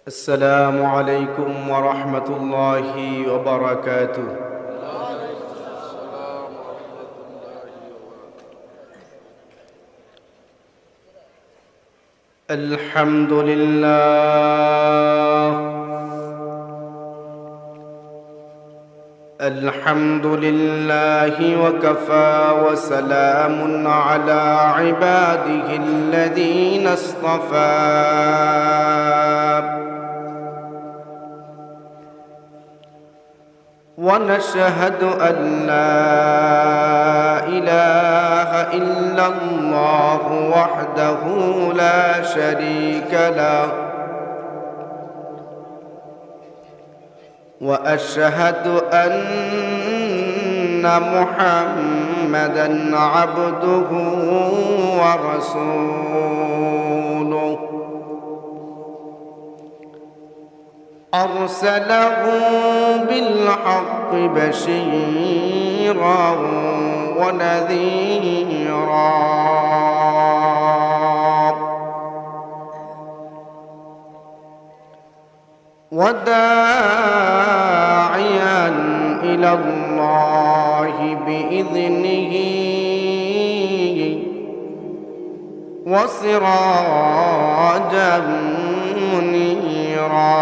السلام عليكم ورحمة الله وبركاته. الحمد لله الحمد لله وكفى وسلام على عباده الذين اصطفى. ونشهد أن لا إله إلا الله وحده لا شريك له، وأشهد أن محمدًا عبده ورسوله، أرسله بالحق بشيرا ونذيرا، وداعيا إلى الله بإذنه وسراجا منيرا.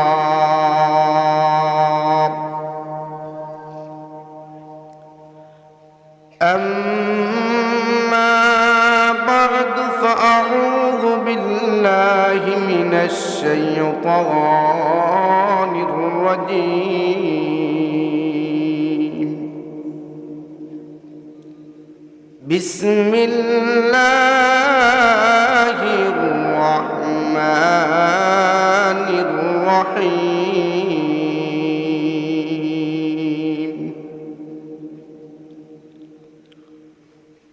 أما بعد، فأعوذ بالله من الشيطان الرجيم. بسم الله الرحمن الرحيم.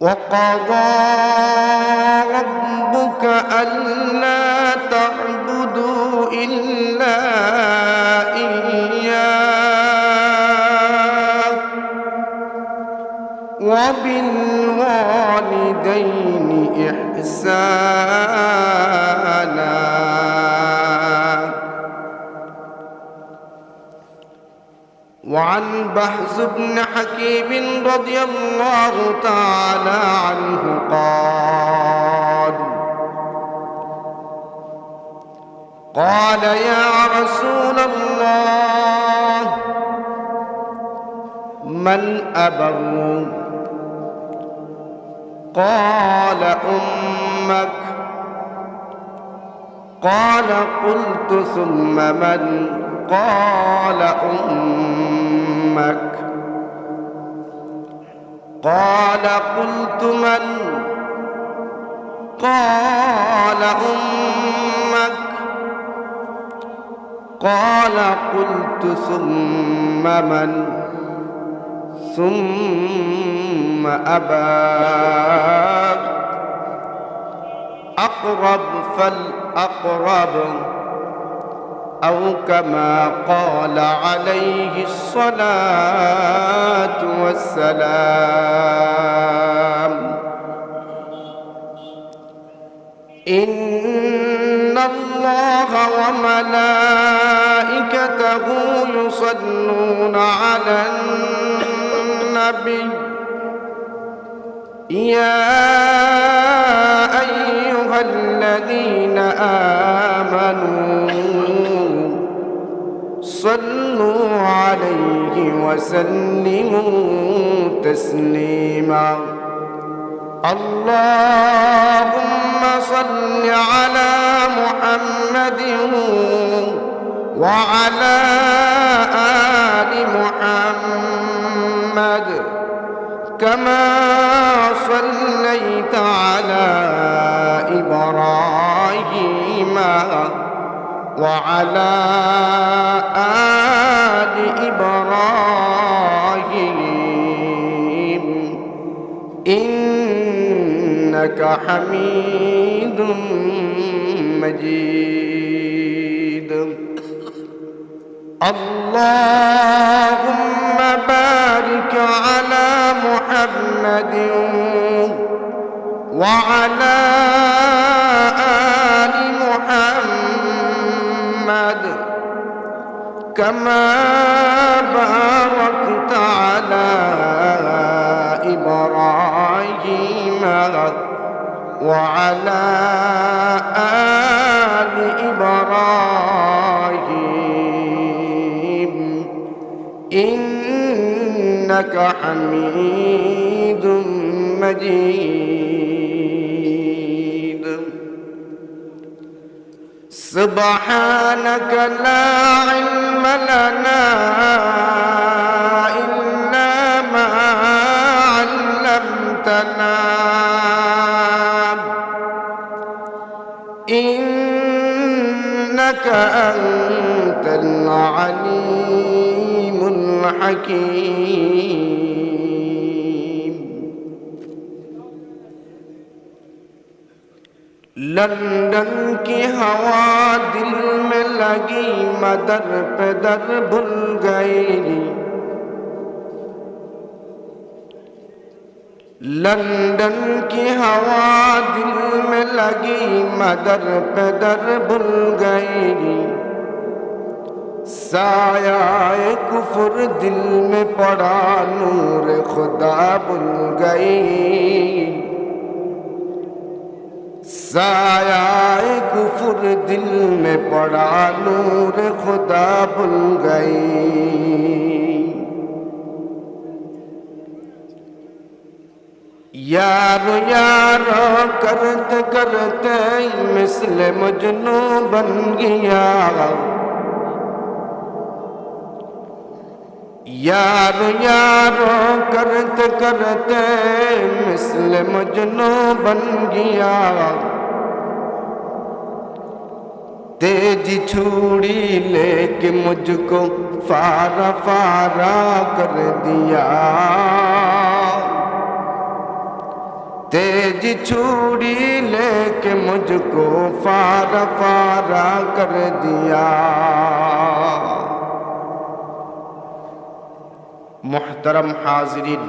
وقضى ربك ألا تعبدوا إلا إياه وبالوالدين إحسانا. وعن بهز بن حكيم رضي الله تعالى عنه قال يا رسول الله، من أبر؟ قال أمك. قال قلت ثم من؟ قال أمك. قال قلت من؟ قال أمك. قال قلت ثم من؟ ثم أباك. أقرب فالأقرب، أو كما قال عليه الصلاة والسلام. إن الله وملائكته يصلون على النبي يا أيها الذين آمنوا صلوا عليه وسلموا تسليما. اللهم صل على محمد وعلى آل محمد كما صليت على إبراهيم وعلى آل إبراهيم إنك حميد مجيد. اللهم بارك على محمد وعلى آل محمد محمد كما باركت على إبراهيم وعلى آل إبراهيم إنك حميد مجيد سبحانك لا علم لنا إلا ما علمتنا إنك أنت العليم الحكيم London की हवा दिल में लगी मदर पे दर भूल गई लंदन की हवा दिल में लगी मदर पे दर भूल गई साया कुफर दिल में पड़ा नूर खुदा भूल गई साया कुफर दिल में पड़ा नूर खुदा भूल गई यारो यारो करते करते मिसल मजनू बन गया यारो यारो करते करते मिसल मजनू बन गया तेजी छुरी लेके मुझको फारा फारा कर दिया तेजी छुरी लेके मुझको फारा फारा कर दिया मुहतरम हाजिरीन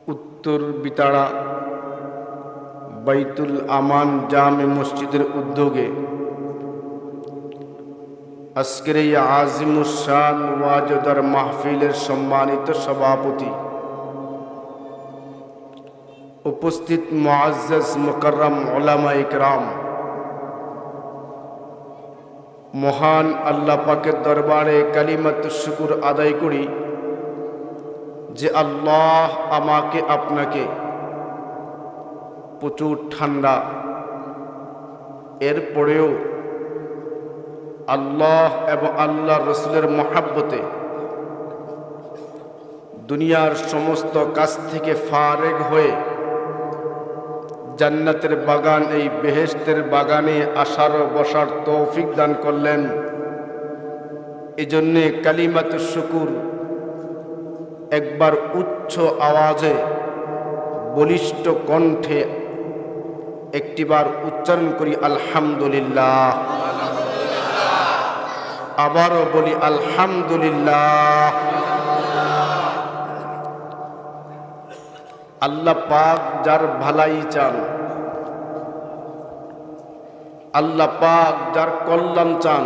उत्तर बिताड़ा बैतुल आमान जामे मस्जिदेर उद्योगे आजकेर এই আজিমুশান ওয়াজদার মাহফিলের সম্মানিত সভাপতি উপস্থিত মুআজ্জাজ মুকাররম উলামা ইকরাম মহান আল্লাহ পাকের দরবারে কালিমাতুশ শুকর আদায় করি যে আল্লাহ আমাকে আপনাকে প্রচুর ঠান্ডা এরপরেও আল্লাহ এবং আল্লাহর রাসূলের মহব্বতে দুনিয়ার সমস্ত কাজ থেকে ফারেগ হয়ে জান্নাতের বাগান এই বেহেশতের বাগানে আসার বসার তৌফিক দান করলেন এজন্য কালিমাতুশ শুকর একবার উচ্চ আওয়াজে বলিষ্ঠ কণ্ঠে একটিবার উচ্চারণ করি আলহামদুলিল্লাহ আবারও বলি আলহামদুলিল্লাহ আল্লাহ পাক যার ভালাই চান আল্লাহ পাক যার কল্যাণ চান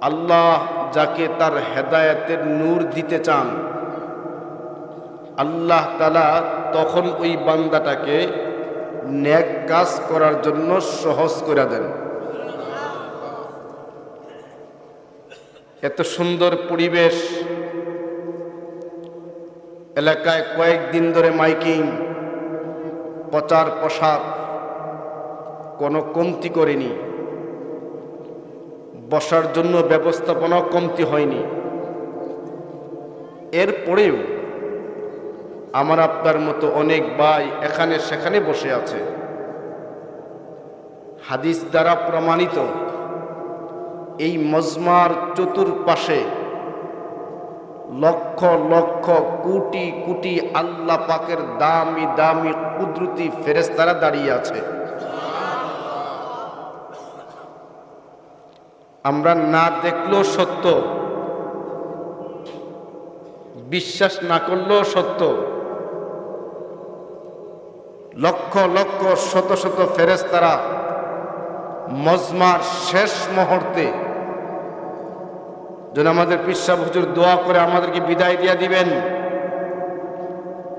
আল্লাহ যাকে তার হেদায়েতের নূর দিতে চান আল্লাহ তাআলা তখন ওই বান্দাটাকে নেক কাজ করার জন্য সহজ করে দেন এত সুন্দর পরিবেশ এলাকায় কয়েকদিন ধরে মাইকিং প্রচার প্রসার কোনো কমতি করেনি বসার জন্য ব্যবস্থাপনা কমতি হয়নি এরপরেও আমার আপনার মতো অনেক ভাই এখানে সেখানে বসে আছে হাদিস দ্বারা প্রমাণিত এই মজমার চতুর্পাশে লক্ষ লক্ষ কোটি কোটি আল্লাহ পাকের দামি দামি কুদরতি ফেরেশতারা দাঁড়িয়ে আছে আমরা না দেখলেও সত্য বিশ্বাস না করলেও সত্য লক্ষ লক্ষ শত শত ফেরেশতারা মজমার শেষ মুহূর্তে যেন আমাদের পীর সাহেব হুজুর দোয়া করে আমাদেরকে বিদায় দিয়ে দিবেন,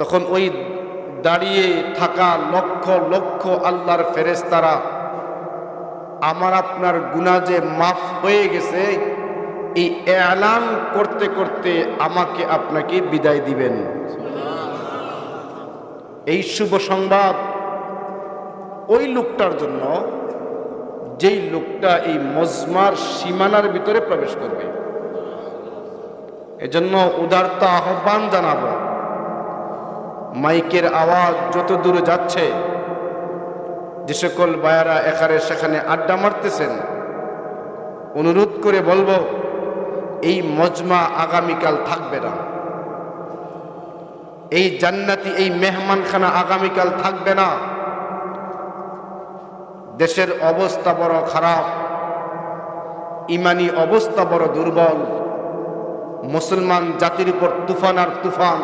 তখন ওই দাঁড়িয়ে থাকা লক্ষ লক্ষ আল্লাহর ফেরেশতারা আমার আপনার গুনাহ যে মাফ হয়ে গেছে এই এলান করতে করতে আমাকে আপনাকে বিদায় দিবেন। এই শুভ সংবাদ ওই লোকটার জন্য যেই লোকটা এই মজমার সীমানার ভিতরে প্রবেশ করবে। এজন্য উদারত আহ্বান জানাবো, মাইকের আওয়াজ যত দূরে যাচ্ছে, যে সকল বায়ারা এখানে সেখানে আড্ডা মারতেছেন, অনুরোধ করে বলবো এই মজমা আগামীকাল থাকবে না, এই জান্নাতি এই মেহমানখানা আগামীকাল থাকবে না। দেশের অবস্থা বড় খারাপ, ইমানি অবস্থা বড় দুর্বল, মুসলমান জাতির উপর তুফান আর তুফান,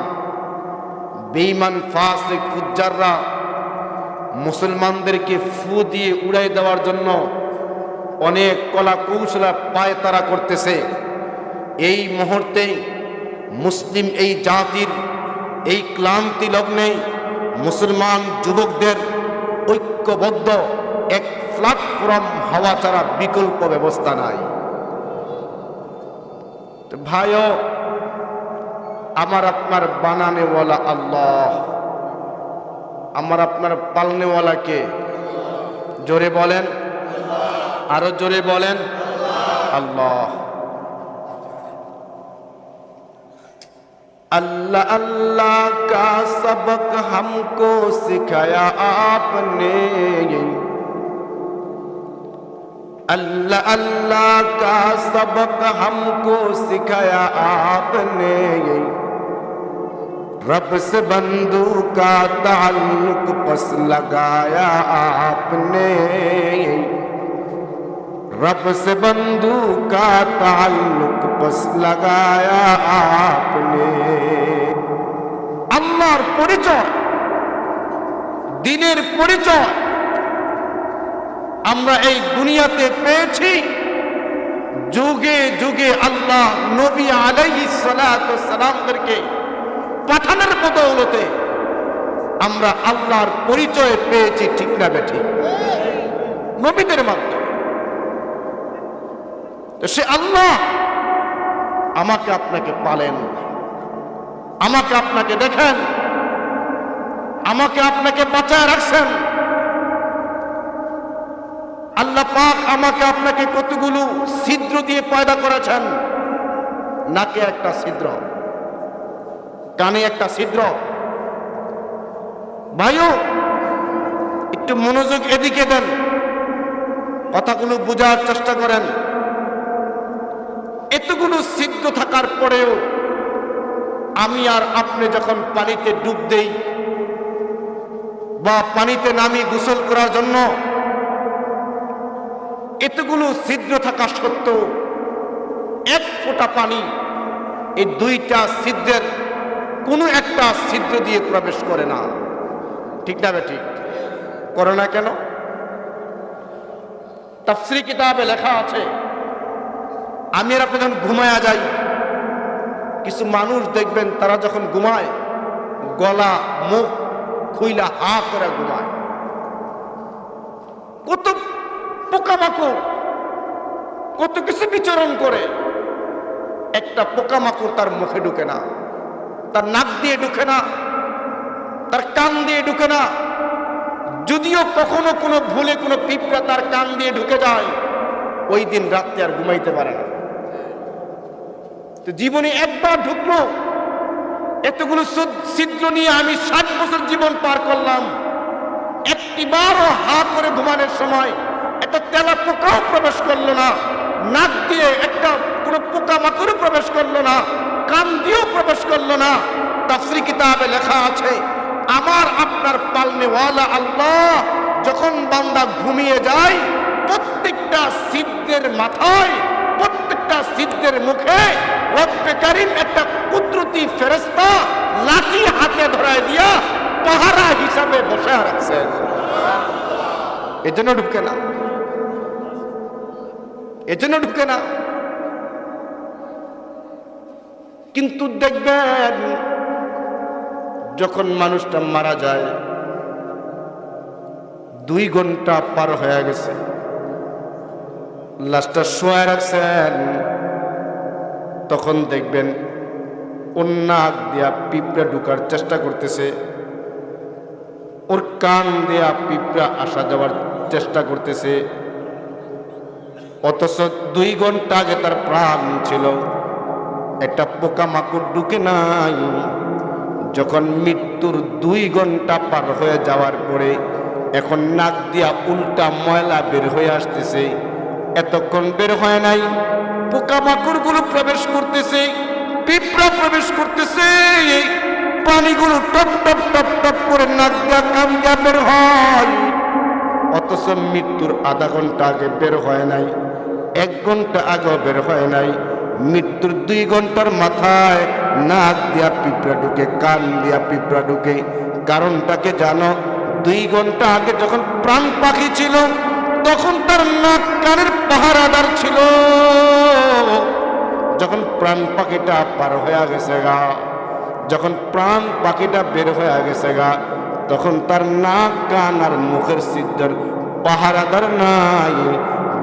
বেঈমান ফাসিক ফুজ্জাররা মুসলমানদেরকে ফু দিয়ে উড়াই দেওয়ার জন্য অনেক কলা কৌশল পায় তারা করতেছে। এই মুহূর্তে মুসলিম এই জাতির এই ক্লান্তি লগ্নে মুসলমান যুবকদের ঐক্যবদ্ধ এক প্ল্যাটফর্ম হওয়া ছাড়া বিকল্প ব্যবস্থা নাই। ভাইও, আমার আপনার বানানেওয়ালা আল্লাহ, আমার আপনার পালনেওয়ালাকে জোরে বলেন, আরো জোরে বলেন আল্লাহ। अल्लाह अल्लाह का सबक हमको सिखाया आपने, अल्लाह अल्लाह का सबक हमको सिखाया आपने, रब से बंदू का ताल्लुक पस लगाया आपने, रब से बंदू का ताल्लुक पस लगाया आपने। আল্লাহর পরিচয়, দ্বীনের পরিচয় আমরা এই দুনিয়াতে পেয়েছি। যুগে যুগে আল্লাহ নবী আলাইহিস সালাতু সালামদেরকে পাঠানোর বদৌলতে আমরা আল্লাহর পরিচয় পেয়েছি, ঠিক না বেঠিক? নবীদের মাধ্যমে। তো সে আল্লাহ আমাকে আপনাকে পালেন, আমাকে আপনাকে দেখেন, আমাকে আপনাকে বাঁচায় রাখছেন। আল্লাহ পাক আমাকে আপনাকে কতগুলো ছিদ্র দিয়ে পয়দা করেছেন। নাকে একটা ছিদ্র, কানে একটা ছিদ্র। ভাইও, একটু মনোযোগ এদিকে দেন, কথাগুলো বোঝার চেষ্টা করেন। এতগুলো ছিদ্র থাকার পরেও আমি আর আপনি যখন পানিতে ডুব দেই বা পানিতে নামি গোসল করার জন্য, এতগুলো ছিদ্র থাকা সত্ত্বেও এক ফোঁটা পানি এই দুইটা ছিদ্রের কোনো একটা ছিদ্র দিয়ে প্রবেশ করে না, ঠিক না ঠিক? করে না কেন? তাফসীর কিতাবে লেখা আছে, আমি আর আপনি যখন ঘুমায়া যাই, কিছু মানুষ দেখবেন তারা যখন ঘুমায় গলা মুখ খুইলা হা করে ঘুমায়। কত পোকামাকড়, কত কিছু বিচরণ করে, একটা পোকামাকড় তার মুখে ঢুকে না, তার নাক দিয়ে ঢুকে না, তার কান দিয়ে ঢুকে না। যদিও কখনো কোনো ভুলে কোনো পিঁপড়া তার কান দিয়ে ঢুকে যায়, ওই দিন রাত্রে আর ঘুমাইতে পারে না। তো জীবনে একবার ঢুকলো, এতগুলো ছিদ্র নিয়ে আমি 60 বছর জীবন পার করলাম, একটিবারও হা করে ঘুমানোর সময় একটা তেলা পোকাও প্রবেশ করলো না, নাক দিয়ে একটা কোনো পোকামাকড়ও প্রবেশ করলো না, কান দিয়েও প্রবেশ করলো না। তাফসীর কিতাবে লেখা আছে, আমার আপনার পালনেওয়ালা আল্লাহ যখন বান্দা ঘুমিয়ে যায়, প্রত্যেকটা ছিদ্রের মাথায়, প্রত্যেকটা ছিদ্রের মুখে রব্বে কারীম একটা কুদরতি ফেরেশতা লাঠি হাতে ধরায় দিয়া পাহারা হিসাবে বসে রাখছেন, এজন্য ঢুকে না, এজন্য ঢুকে না। কিন্তু দেখবেন যখন মানুষটা মারা যায়, 2 ঘন্টা পার হয়ে গেছে, লাশটা শোয়া রাখছেন, তখন দেখবেন ওর নাক দিয়া পিঁপড়া ঢুকার চেষ্টা করতেছে, ওর কান দিয়া পিঁপড়া আসা যাওয়ার চেষ্টা করতেছে, অথচ 2 ঘন্টা আগে তার প্রাণ ছিল, একটা পোকামাকড় ঢুকে নাই। যখন মৃত্যুর 2 ঘন্টা পার হয়ে যাওয়ার পরে এখন নাক দিয়া উল্টা ময়লা বের হয়ে আসতেছে, এতক্ষণ বের হয় নাই, পোকামাকড়গুলো প্রবেশ করতেছে, পিঁপড়া প্রবেশ করতেছে, পানিগুলো টপ টপ টপ টপ করে নাক দিয়া কান দিয়া বের হয়, অথচ মৃত্যুর আধা ঘন্টা আগে বের হয় নাই, 1 ঘন্টা আগেও বের হয় নাই। মৃত্যুর 2 ঘন্টার মাথায় নাক দিয়া পিঁপড়া ঢুকে, কান দিয়া পিঁপড়া ঢুকে। কারণটাকে জানো? 2 ঘন্টা আগে যখন প্রাণ পাখি ছিল তখন তার নাক কানের পাহারাদার ছিল, যখন প্রাণ পাখিটা পার হয়ে গেছে গা, যখন প্রাণ পাখিটা বের হয়ে গেছে গা, তখন তার নাক কান আর মুখের সিদ্ধার পাহারাদার নাই।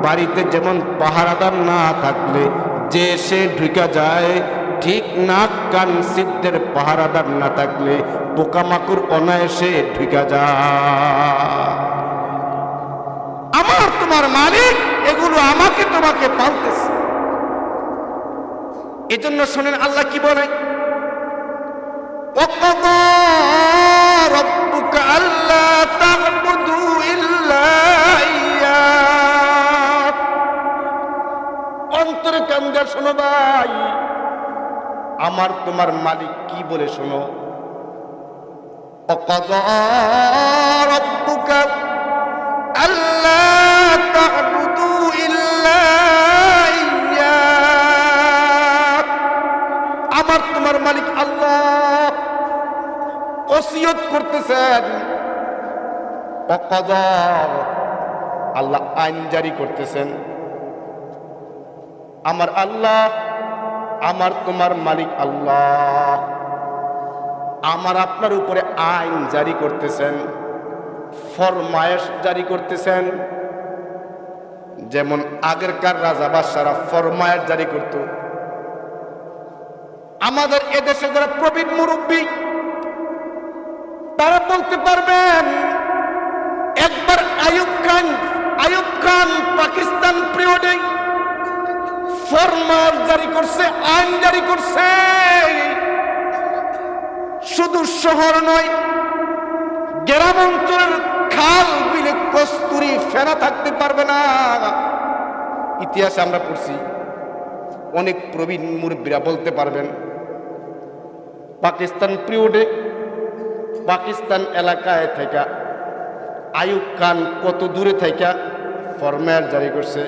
বাড়িতে যেমন পাহারাদার না থাকলে যে সে ঢুকা যায়, ঠিক নাক কান সিদ্ধের পাহারাদার না থাকলে পোকামাকড় অনায়াসে ঢুকা যায়। আমার তোমার মালিক এগুলো আমাকে তোমাকে পালতেছে। এজন্য শোনেন আল্লাহ কি বলে, ওয়াকাদা রাব্বুকা আল্লা তা'বুদু ইল্লা ইয়্যাহ। অন্তরে কান দিয়ে শোনো ভাই, আমার তোমার মালিক কি বলে শোনো। ওয়াকাদা রাব্বুকা আল্লা তা'বুদু ইল্লা ইয়্যাহ। আমার তোমার মালিক আল্লাহ ওসিয়ত করতেছেন, ওয়াকাদা আল্লাহ আইন জারি করতেছেন। আমার আল্লাহ, আমার তোমার মালিক আল্লাহ আমার আপনার উপরে আইন জারি করতেছেন, ফরমায়েশ জারি করতেছেন। যেমন আগেরকার রাজা বাদশারা ফরমায়েশ জারি করত। আমাদের এদেশে যারা প্রবীণ মুরব্বী তারা বলতে পারবেন, একবার আইয়ুব খান পাকিস্তান পিরিয়ডে ফরমান জারি করছে, আইন জারি করছে। শুধু শহর নয়, গ্রাম অঞ্চলের খাল বিলে কস্তুরী ফেনা থাকতে পারবে না। ইতিহাসে আমরা পড়ছি, অনেক প্রবীণ মুরব্বীরা বলতে পারবেন, পাকিস্তান পিরিয়ডে পাকিস্তান এলাকায় থেকে আইয়ুব খান কত দূরে থেকে ফরমান জারি করছে,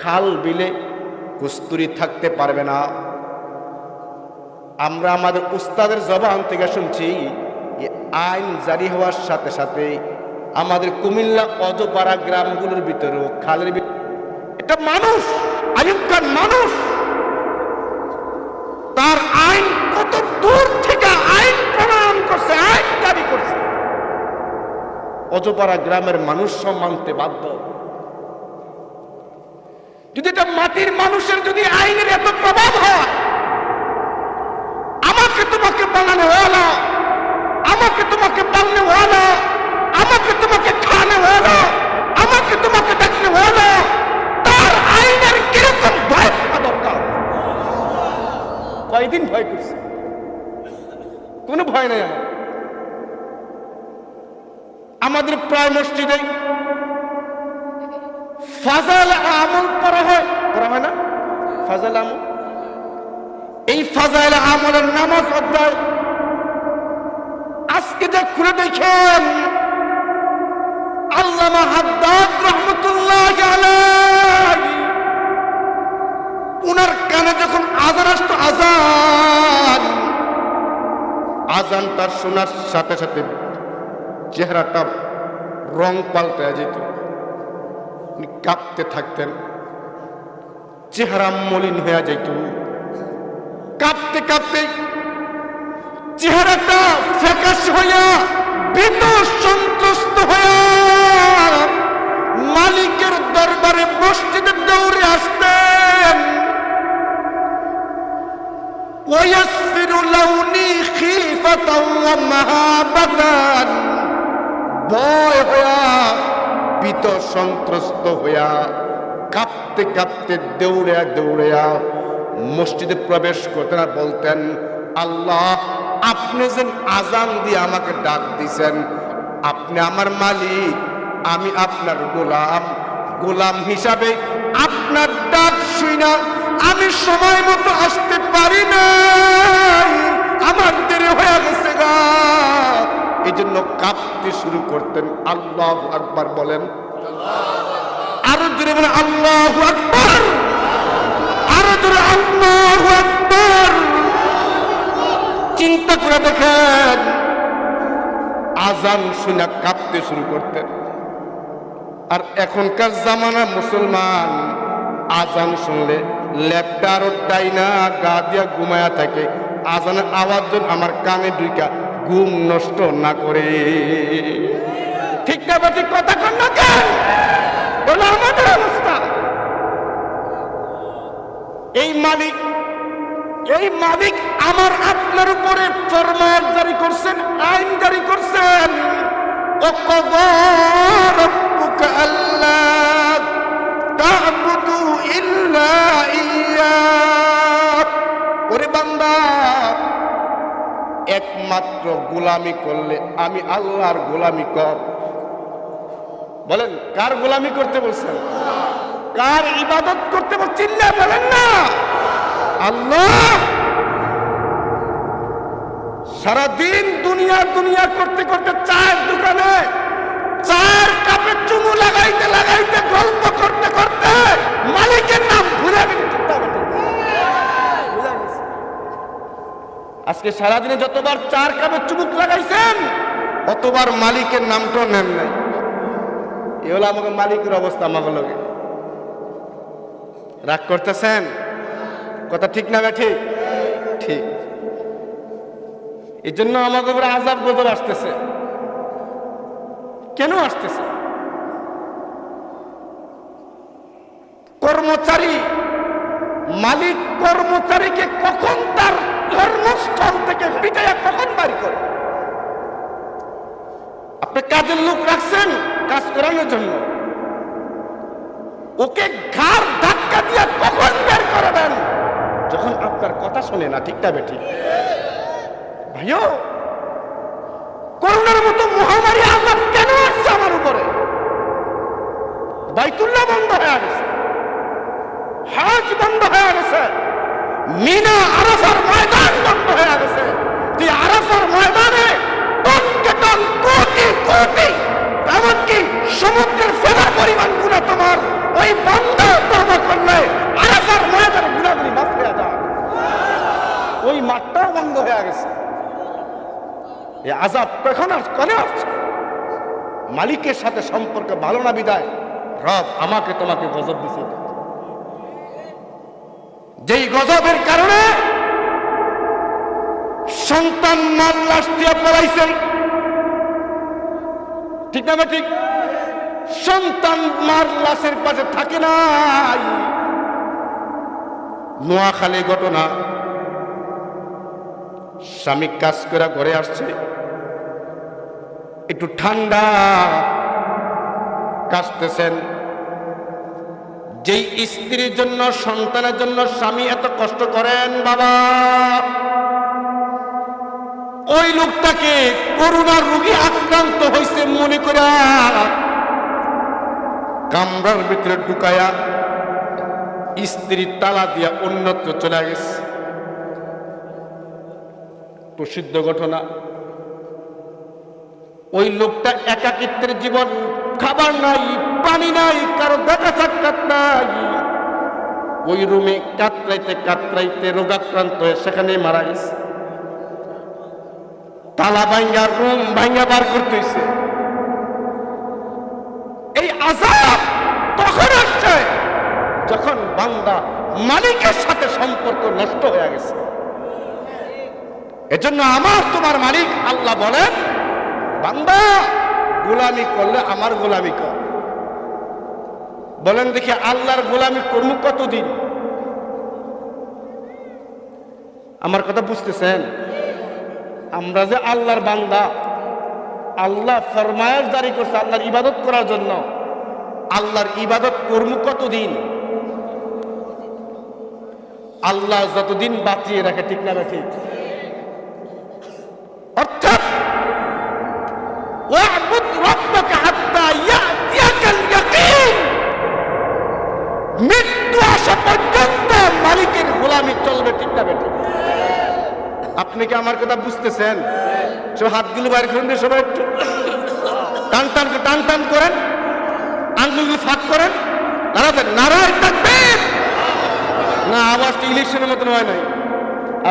খাল বিলে কস্তুরী থাকতে পারবে না। আমরা আমাদের উস্তাদের জবান থেকে শুনছি, আইন জারি হওয়ার সাথে সাথে আমাদের কুমিল্লা অজপাড়া গ্রামগুলোর ভিতরেও খালের ভিতরে এটা মানুষ, আইয়ুব খান মানুষ, তার আইন কত দূর থেকে আইন প্রণয়ন করছে, আইন জারি করছে, অজপাড়া গ্রামের মানুষ সব মানতে বাধ্য। যদি এটা মাটির মানুষের যদি আইনের এত প্রভাব হয়, আমাকে তোমাকে বানানো হলো, আমাকে তোমাকে পালনে হলো, আমাকে তোমাকে খানে হলো, আমাকে তোমাকে দেখতে হলো, তার আইনের কিরকম ভয় থাকা দরকার? কয়দিন ভয় করছে? কোনো ভয় নাই। আমাদের প্রায় মসজিদে ফাজাইল আমল পড়া হয় না? ফাজাইল আমল, এই ফাজাইল আমলের নামাজ অধ্যায় আজকে যে খুলে দেখেন, আল্লামা হাদ্দাদ রহমতুল্লাহ আলাইহি উনার কানে যখন আযান আসতো, আযান আজানটা শোনার সাথে সাথে চেহারাটা রং পাল্টে যেত, কাঁপতে থাকতেন, চেহারা মলিন হয়ে যেত, কাঁপতে কাঁপতে চেহারাটা ফ্যাকাশ হইয়া ভীত সন্ত্রস্ত হইয়া মালিকের দরবারে মসজিদে দৌড়ে আসতেন। ওয়াসফিরু লাউনি খিফাতাও ওয়া মাহাবাতান, ভয় হইয়া ভীত সন্ত্রস্ত হইয়া কাঁপতে কাঁপতে দৌড়ে দৌড়ে মসজিদে প্রবেশ করতেন আর বলতেন, আল্লাহ আপনি যেন আজান দিয়ে আমাকে ডাক দিছেন, আপনি আমার মালিক, আমি আপনার গোলাম, গোলাম হিসাবে আপনার ডাক শুনা আমি সময় মতো আসতে পারি না, আমার দেরি হয়ে গেছে গা। এই জন্য কাঁপতে শুরু করতেন। আল্লাহু আকবার বলেন, আরো জোরে বলেন আল্লাহু আকবার, আরো জোরে আল্লাহু আকবার। চিন্তা করে দেখেন, আজান শুনে কাঁপতে শুরু করতেন। আর এখনকার জামানা মুসলমান আজান শুনলে লেপটা আরো ডাইনা গা দিয়া ঘুমায়া থাকে, আজানের আওয়াজ যেন আমার কানে ঢুকা ঘুম নষ্ট না করে। ঠিক না বা ঠিক কথা কন না কেন? বলো আমাদের অবস্থা। এই মালিক আমার আপনার উপরে ফরমান জারি করছেন, আইন জারি করছেন। ওয়াকাদা রাব্বুকা আল্লা তা'বুদু ইল্লা ইয়্যাহু, ওরে বান্দা একমাত্র গোলামি করলে আমি আল্লাহর গোলামি কর। বলেন কার গোলামি করতে বলছেন? কার ইবাদত করতে বলছেন? না বলেন না আল্লাহ। সারাদিন দুনিয়া দুনিয়া করতে করতে চায়ের দোকানে চায়ের কাপে চুমু লাগাইতে লাগাইতে গল্প করতে করতে মালিকের নাম ভুলে গেছে। আজকে সারাদিনে যতবার চার কাপে চুমুক লাগাইছেন অতবার মালিকের নামটাও নেন নাই। এ হলো আমাকে মালিকের অবস্থা। আমাকে লোকে রাগ করতেছেন? কথা ঠিক না বে? ঠিক ঠিক। এই জন্য আমাকে উপরে আযাব গজব আসতেছে। কেন আসতেছে? কর্মচারী মালিক কর্মচারীকে কখন তার কর্মস্থল থেকে পিটাইয়া কখন বাড়ি করে? আপনি কাজের লোক রাখছেন কাজ করানোর জন্য, ওকে ঘাড় ধাক্কা দিয়ে কখন বের করে দেন? যখন আপনার কথা শোনে না। ঠিক না বেঠি? ভাইও, করোনার মতো মহামারী আযাব কেন আসছে আমার উপরে? বাইতুল্লাহ বন্ধ হয়ে গেছে, হজ বন্ধ হয়ে গেছে, মিনা আরাফার ময়দান বন্ধ হয়ে গেছে। তুই আরাফার ময়দানে টনকে টন কোটি কোটি এমনকি সমুদ্রের ফেলার পরিমাণ গুণা তোমার ওই বন্ধ তওবা করলে আরাফার ময়দানে গুণাগুলি মাফ হয়ে যায়। ওই মাঠটাও বন্ধ হয়ে গেছে। এই আযাব কখন আসছে? কেন আসছে? মালিকের সাথে সম্পর্ক ভালো না বিদায় রব আমাকে তোমাকে গজব দিছে। যেই গজবের কারণে সন্তান মার লাশ দিয়ে পড়াইছেন। ঠিক না ঠিক? সন্তান মার লাশের পাশে থাকে নাই। নোয়াখালী ঘটনা, স্বামী কাজ করে ঘরে আসছে, একটু ঠান্ডা কাশতেছেন। যেই স্ত্রীর জন্য সন্তানের জন্য স্বামী এত কষ্ট করেন বাবা, ওই লোকটাকে করোনা রোগী আক্রান্ত হয়েছে মনে করে কামরার ভিতরে ঢুকায়া স্ত্রী তালা দিয়া অন্যত্র চলে গেছে। প্রসিদ্ধ ঘটনা। ওই লোকটা একাকিত্বের জীবন, খাবার নাই, পানি নাই, কারো দেখা সাক্ষাৎ নাই। ওই রুমে কাতরাইতে কাতরাইতে রোগাক্রান্ত হয়ে সেখানে মারা গেছে। তালা ভাঙ্গা রুম ভাঙ্গা বার করতেছে। এই আযাব তখন আসছে যখন বান্দা মালিকের সাথে সম্পর্ক নষ্ট হয়ে গেছে। এজন্য আমার তোমার মালিক আল্লাহ বলেন, বান্দা গোলামি করলে আমার গোলামি কর। বলেন দেখি, আল্লাহর গোলামি করবো কতদিন? আমার কথা বুঝতেছেন? আমরা যে আল্লাহর বান্দা, আল্লাহ ফরমায়েশ জারি করছে আল্লাহর ইবাদত করার জন্য। আল্লাহর ইবাদত করবো কতদিন? আল্লাহ যতদিন বাঁচিয়ে রাখে, ঠিক না ঠিক? অর্থাৎ ওয়া'বুদ রাব্বাকা হাত্তা ইয়াতিয়াকাল ইয়াকিন, মৃত্যু আসা পর্যন্ত মালিকের গোলামি চলবে, ঠিক না ঠিক? আপনি কি আমার কথা বুঝতেছেন? সব হাতগুলো বাইরে করেন, সবাই একটু টান টান টান টান করেন, আঙ্গুলগুলো ফাঁক করেন, দাঁড়াবেন, নারায় তাকবীর। না, আওয়াজটা ইলেকশনের মতন হয় নাই।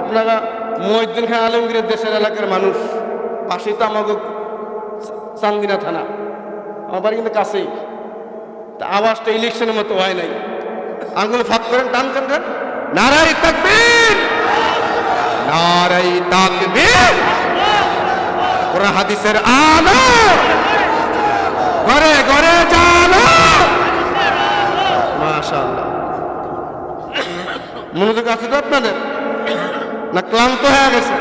আপনারা মহিউদ্দিন খান আলমগীরের দেশের এলাকার মানুষ, পাশেই তো আমাকে চান্দিনা থানা, আমার বাড়ি কিন্তু কাছেই। তা আওয়াজটা ইলেকশনের মতো হয় নাই। আঙ্গুল ফাঁক করেন, টান টান টান, নারায় তাকবীর, নারায় তাকবীর। কোরআন হাদিসের আলো ঘরে ঘরে জানো। মাশাআল্লাহ, মনোযোগ আছে তো আপনাদের? না ক্লান্ত হয়ে গেছে?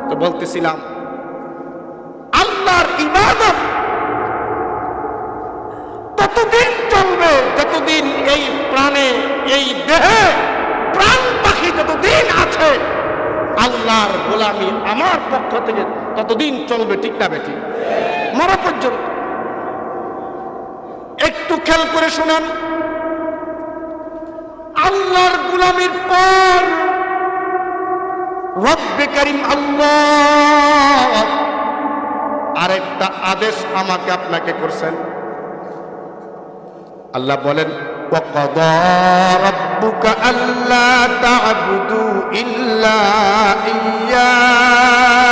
তো বলতেছিলাম, আল্লাহর ইবাদত ততদিন চলবে যতদিন এই প্রাণে, এই দেহে প্রাণ পাখি যতদিন আছে, আল্লাহর গোলামি আমার পক্ষ থেকে ততদিন চলবে, ঠিক না বেঠিক? মরা পর্যন্ত। একটু খেয়াল করে শোনেন, আল্লাহর গোলামির পর রব্বে কারীম আল্লাহ আরেকটা আদেশ আমাকে আপনাকে করছেন। আল্লাহ বলেন, وَقَضَى رَبُّكَ أَلَّا تَعْبُدُوا إِلَّا إِيَّاهُ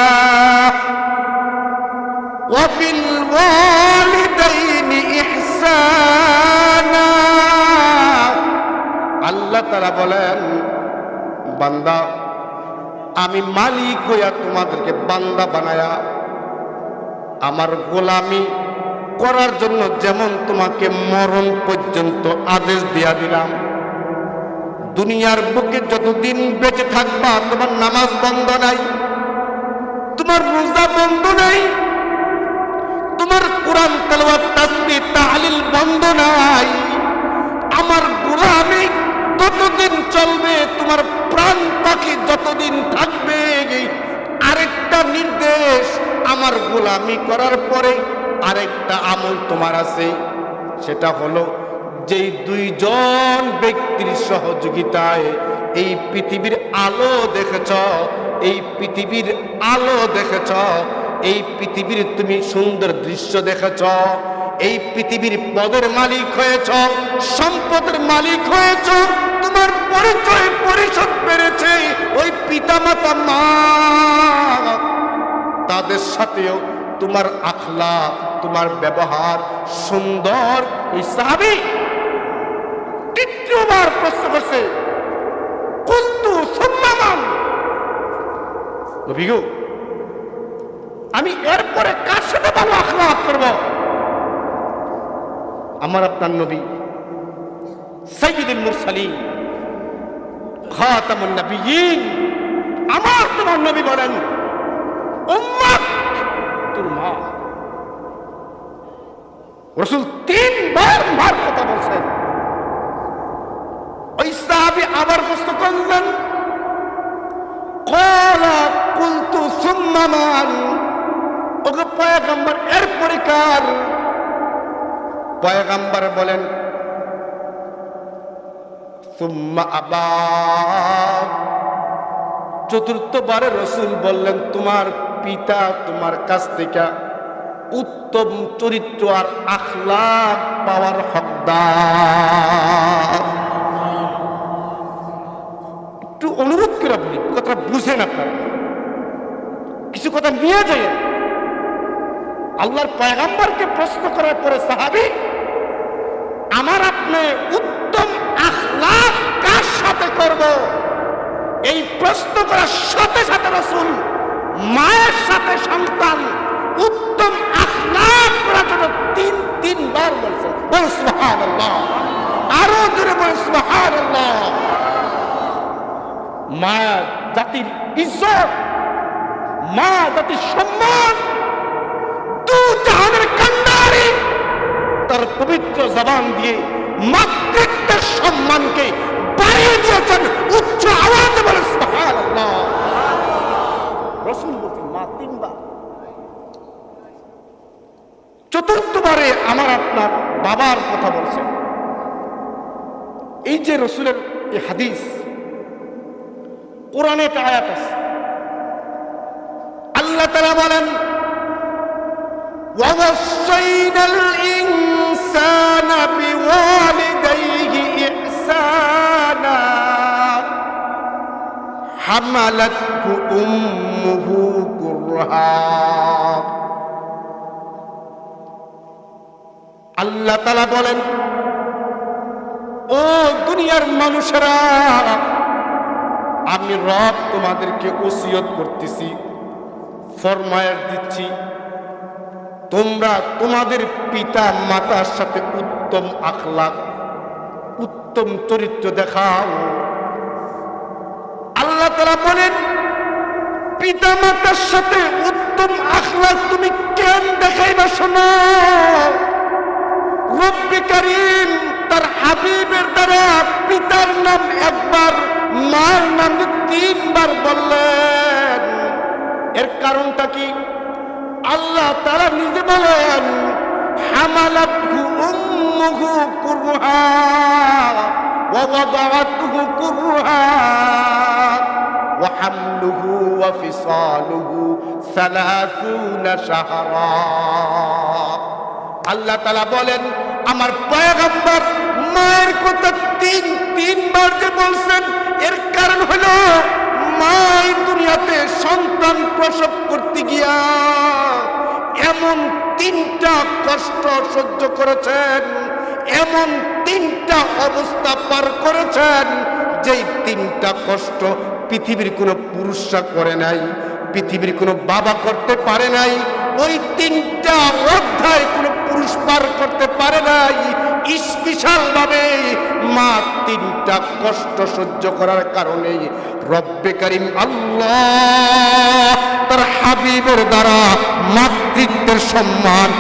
وَبِالْوَالِدَيْنِ إِحْسَانًا। আল্লাহ তাআলা বলেন, বান্দা, আমি মালিক হইয়া তোমাদেরকে বান্দা বানায়া আমার গোলামি করার জন্য যেমন তোমাকে মরণ পর্যন্ত আদেশ দিয়া দিলাম, দুনিয়ার বুকে যতদিন বেঁচে থাকবা তোমার নামাজ বন্ধ নাই, তোমার রোজা বন্ধ নাই, তোমার কোরআন তেলাওয়াত তাসবিহ তাহলিল বন্ধ নাই। আমার গোলামি ততদিন চলবে, তোমার প্রাণ পাখি যতদিন থাকবে। আরেকটা নির্দেশ, আমার গোলামি করার পরে আরেকটা আমল তোমার আছে, সেটা হলো যেই দুইজন ব্যক্তির সহযোগিতায় এই পৃথিবীর আলো দেখেছ, এই পৃথিবীর আলো দেখেছ, এই পৃথিবীর তুমি সুন্দর দৃশ্য দেখেছ, এই পৃথিবীর পদের মালিক হয়েছ, সম্পদের মালিক হয়েছ, তোমার পরিচয় পরিষদ বেড়েছে, ওই পিতামাতা মা তাদের সাথেও তোমার আখলাক, তোমার ব্যবহার সুন্দর। ওই সাহাবী তৃতীয়বার প্রশ্ন করছে, কুলতু সুম্মা মান, নবী গো, আমি এরপরে কার সাথে ভালো আখলাক করব? আমার আপনার নবী সাইয়্যিদুল মুরসালিন, খাতামুন নবিয়্যিন, আমার তোমার নবী বলেন, উম্মত তোর মা। রাসূল তিনবার কথা বলছেন। ওই সাহাবী আবার প্রশ্ন করলেন, ক্বালা কুলতু সুম্মা মান, ওগো পয়গম্বর এরপরে কার? পয়গম্বর বলেন, সুম্মা আবা। চতুর্থবারে রাসূল বললেন, তোমার পিতা তোমার কাছ থেকে উত্তম চরিত্র আর আখলাক পাওয়ার হকদার। একটু অনুরোধ করে বলি, কথা বুঝেন আপনারা, কিছু কথা নিয়ে যায়। আল্লাহর পয়গম্বরকে প্রশ্ন করার পরে সাহাবী, আমার আপনি উত্তম আখলাক কার সাথে করব, এই প্রশ্ন করার সাথে সাথে রাসূল মায়ের সাথে সন্তান উত্তম আখলাক করার জন্য তিনবার বলছেন। বল সুবহানাল্লাহ, আরো জোরে বল সুবহানাল্লাহ। মা জাতির ইজ্জত, মা জাতির সম্মান, দু জাহানের কান্ডারি তার পবিত্র জবান দিয়ে মাতৃত্বের সম্মানকে বাড়িয়ে দিয়েছেন। উচ্চ আওয়াজে বলে সুবহানাল্লাহ। রাসূল বলছেন মা তিনবার। চতুর্থবারে আমার আপনার বাবার কথা বলছেন। এই যে রাসূলের এই হাদিস, কোরআনে একটা আয়াত আছে, আল্লাহ তাআলা বলেন وَوَصَّيْنَا الْإِنسَانَ بِوَالِدَيْهِ إِحْسَانًا حَمَلَتْهُ أُمُّهُ كُرْهًا। আল্লাহ তাআলা বলেন, ও দুনিয়ার মানুষেরা, আমি রব তোমাদেরকে ওসিয়ত করতেছি, ফরমায়াত দিচ্ছি, তোমরা তোমাদের পিতা মাতার সাথে উত্তম আখলাক, উত্তম চরিত্র দেখাও। আল্লাহ তাআলা বলেন, পিতা মাতার সাথে উত্তম আখলাক তুমি কেন দেখাইবা? শোনো, রব্বে কারীম তার হাবিবের দ্বারা পিতার নাম একবার, মার নাম 3বার বললেন। এর কারণটা কি? আল্লাহ তাআলা নিজে বলেন, হামালাতহু উম্মুহু কুরহা ওয়া ওয়াদাআতহু কুরহা ওয়া হামলুহু ওয়া ফিসালুহু 30 শাহরা। আল্লাহ তাআলা বলেন, আমার পয়গম্বর মায়ের কথা তিনবার যে বলছেন, এর কারণ হলো মা এই দুনিয়াতে সন্তান প্রসব করতে গিয়া এমন 3টা কষ্ট সহ্য করেছেন, এমন 3টা অবস্থা পার করেছেন, যেই 3টা কষ্ট পৃথিবীর কোনো পুরুষরা করে নাই, পৃথিবীর কোনো বাবা করতে পারে নাই। ওই 3টা অধ্যায় কোনো পুরুষ পার করতে পারে নাই। স্পেশাল ভাবে মা 3টা কষ্ট সহ্য করার কারণে রব্বে কারীম আল্লাহ তার হাবিবের দ্বারা মাতৃত্বের সম্মান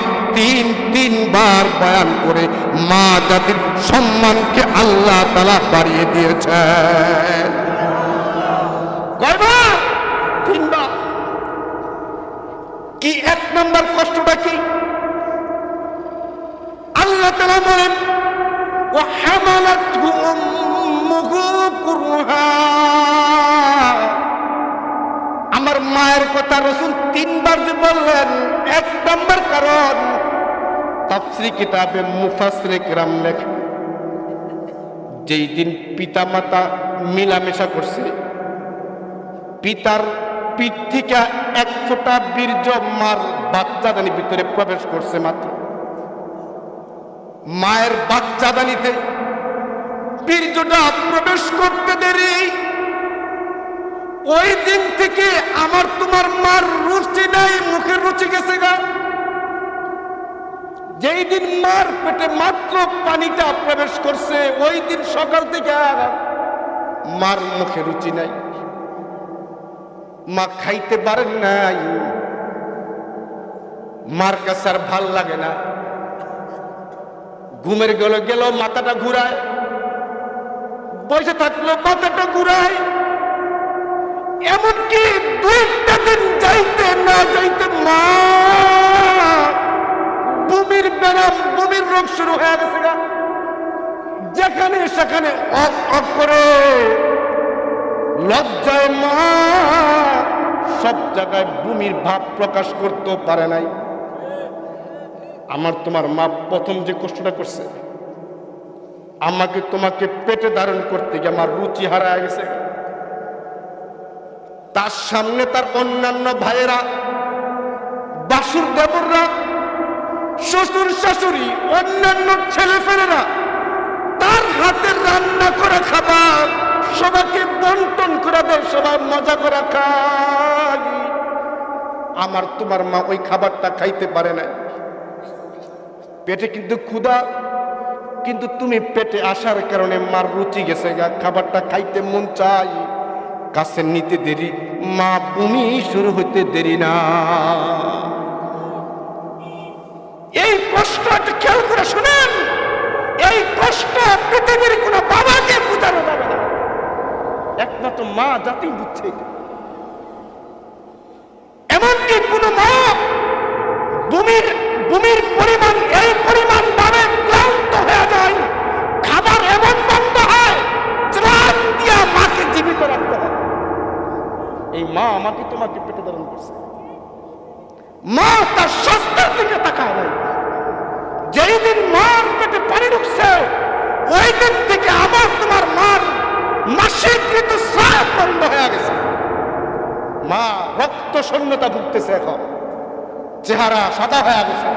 তিনবার বয়ান করে মা জাতির সম্মানকে আল্লাহ তাআলা বাড়িয়ে দিয়েছেন। কয়বার? 3বার। কি 1 নম্বর কষ্টটা কি? আল্লাহ তাআলা বলেন, ওয়া হামালাতহু উম্মুহু কুরহা। আমার মায়ের কথা রাসূল 3বার যে বললেন, 1 নম্বর কারণ তাফসীর কিতাবে মুফাসসির কিরাম লেখেন, যেই দিন পিতা মাতা মিলামেশা করছে, পিতার পিঠ থেকে 1 ফোঁটা বীর্য মার বাচ্চাদানির ভিতরে প্রবেশ করছে মাত্র, মায়ের বাচ্চাদানিতে বীর্যটা প্রবেশ করতে দেরি, ওই দিন থেকে আমার তোমার মার রুচি নাই, মুখের রুচি গেছে গা। যেই দিন মার পেটে মাত্র পানিটা প্রবেশ করছে, ওই দিন সকাল থেকে মার মুখে রুচি নাই, মা খাইতে পারেন নাই, মার কাছে আর ভাল লাগে না, ঘুমের গেল মাথাটা ঘুরায়, বসে থাকলো মাথাটা ঘুরায়, এমনকি 2টা দিন যাইতে না যাইতে মা বমির ব্যারাম, বমির রোগ শুরু হয়ে গেছে গা। যেখানে সেখানে অক করে লজ্জায় মা সব জায়গায় বমির ভাব প্রকাশ করতেও পারে নাই। আমার তোমার মা প্রথম যে কষ্টটা করছে, আমাকে তোমাকে পেটে ধারণ করতে গিয়ে আমার রুচি হারায় গেছে। তার সামনে তার অন্যান্য ভাইয়েরা, বাসুর দেবররা, শ্বশুর শাশুড়ি, অন্যান্য ছেলেফেলেরা তার হাতের রান্না করা খাবার সবাইকে বন্টন করে দেয়, সবাই মজা করে খায়। আমার তোমার মা ওই খাবারটা খাইতে পারে না, পেটে কিন্তু ক্ষুধা, কিন্তু তুমি পেটে আসার কারণে মার রুচি গেছে গা, খাবারটা খাইতে মন চাই, কাছে নিতে দেরি, মা বমি শুরু হইতে দেরি না। এই কষ্ট একটু খেয়াল করে শুনেন, এই কষ্ট পৃথিবীর কোন বাবাকে বোঝানো যাবে না, একমাত্র মা জাতিই বুঝছে। এমনকি কোন মা ভূমির পরিমাণ এই পরিমাণ ভাবে ক্লান্ত হয়ে যায়, খাবার এমন বন্ধ হয়, ত্রাণ দিয়া মাকে জীবিত রাখতে হয়। এই মা আমাকে তোমাকে পেটে ধারণ করছে, মা তার স্বাস্থ্যের দিকে তাকায় নাই। যেই দিন মার পেটে পানি ঢুকছে ওই দিন থেকে আমার তোমার মার মাসিক ঋতু স্রাব বন্ধ হয়ে গেছে। মা রক্ত শূন্যতা ভুগতেছে, এখন চেহারা সাদা হয়ে গেছে,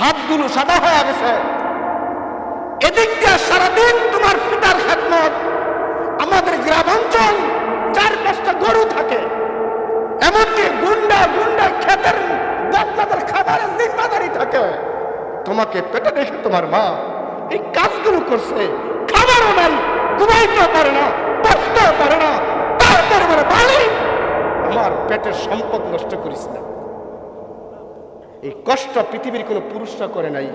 হাতগুলো সাদা হয়ে গেছে। এদিক দিয়ে সারাদিন তোমার পিতার খেদমত। আমাদের গ্রাম অঞ্চল 4-5টা গরু থাকে, এমনকি গুন্ডা খেতের বাচ্চাদের খাবারের জিম্মাদারি থাকে। তোমাকে পেটে দেখে তোমার মা এই কাজগুলো করছে, খাবারও নাই, ঘুমাইতেও পারে না, পড়তেও পারে না, তারপরে বলে মালিক আমার পেটের সম্পদ নষ্ট করিস না। এই কষ্ট পৃথিবীর কোনো পুরুষরা করে নাই,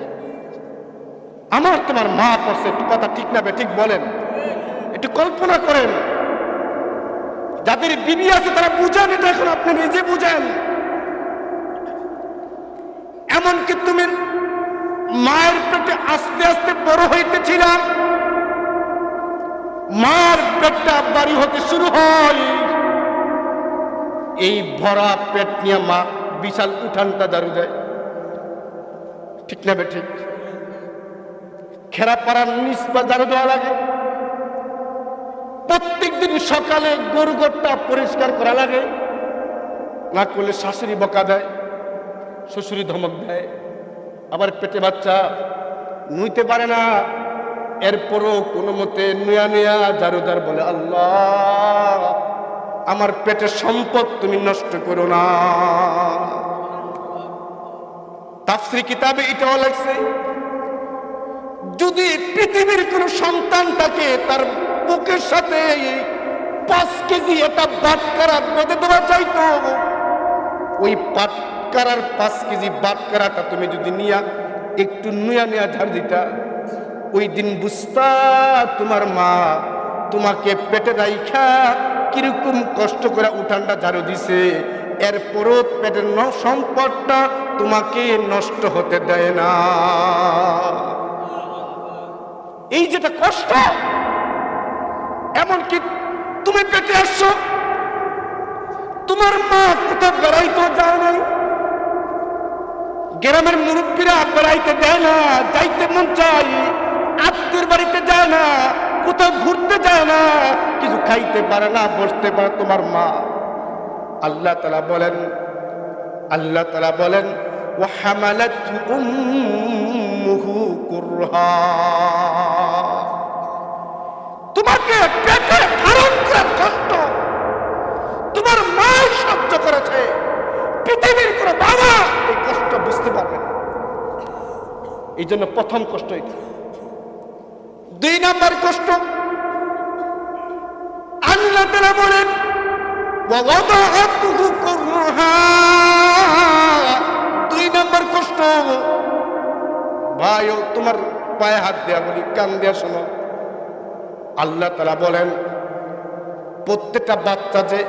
আমার তোমার মা করছে। একটু কথা ঠিক না ঠিক বলেন, একটু কল্পনা করেন। যাদের বিবি আছে তারা বুঝেন, এটা এখন আপনি নিজে বুঝেন। এমনকি তুমি মায়ের পেটে আস্তে আস্তে বড় হইতেছিলাম, মার পেটটা বাড়ি হতে শুরু হয়, এই ভরা পেট নিয়ে মা বিশাল উঠানটা ঝাড়ু দেয়, ঠিক না ঠিক? খেরাপাড়ার নিচ পা ঝাড়ু দেওয়া লাগে, প্রত্যেকদিন সকালে গরু গোটটা পরিষ্কার করা লাগে, না করলে শাশুড়ি বকা দেয়, শ্বশুরি ধমক দেয়। আবার পেটে বাচ্চা নুইতে পারে না, এরপরও কোনো মতে নুয়া ঝাড়ুদার বলে আল্লাহ আমার পেটের সম্পদ তুমি নষ্ট করো না। তাফসীর কিতাবে এটাও লাগছে, যদি পৃথিবীর কোন সন্তান থাকে তার বুকের সাথে 5 কেজি এটা বাটকারা বেঁধে দেওয়া যাইতো, ওই বাটকারার 5 কেজি বাটকারাটা তুমি যদি নিয়া একটু নুয়া ঝাড় দিতা, ওই দিন বুঝতা তোমার মা তোমাকে পেটে রাইখা কিরকম কষ্ট করে উঠানটা ঝাড়ু দিছে, এরপরও পেটের সম্পদটা তোমাকে নষ্ট হতে দেয় না। এই যেটা কষ্ট, এমনকি তুমি পেটে আসছো, তোমার মা কোথাও বেড়াইতে যায় নাই, গ্রামের মুরব্বীরা বেড়াইতে দেয় না, যাইতে মন চাই, আত্মীয় বাড়িতে যায় না, কোথাও ঘুরতে যায় না, কিছু খাইতে পারে না, বসতে পারে তোমার মা। আল্লাহ তাআলা বলেন ওয়া হামালাতহু উম্মুহু কুরহা, তোমাকে পেটে ধারণ করার কষ্ট তোমার মা সহ্য করেছে। পৃথিবীর কোন বাবা এই কষ্ট বুঝতে পারবে না। এই জন্য প্রথম কষ্ট এটা। 2 নাম্বার কষ্ট আল্লাহ তাআলা বলেন ওয়া ওয়াদাআতুহু কুরহা, 2 নাম্বার কষ্ট। ভাই তোমার পায়ে হাত দেয়া বলি, কান দেয়া শোনো। আল্লাহ তাআলা বলেন প্রত্যেকটা বাচ্চা যে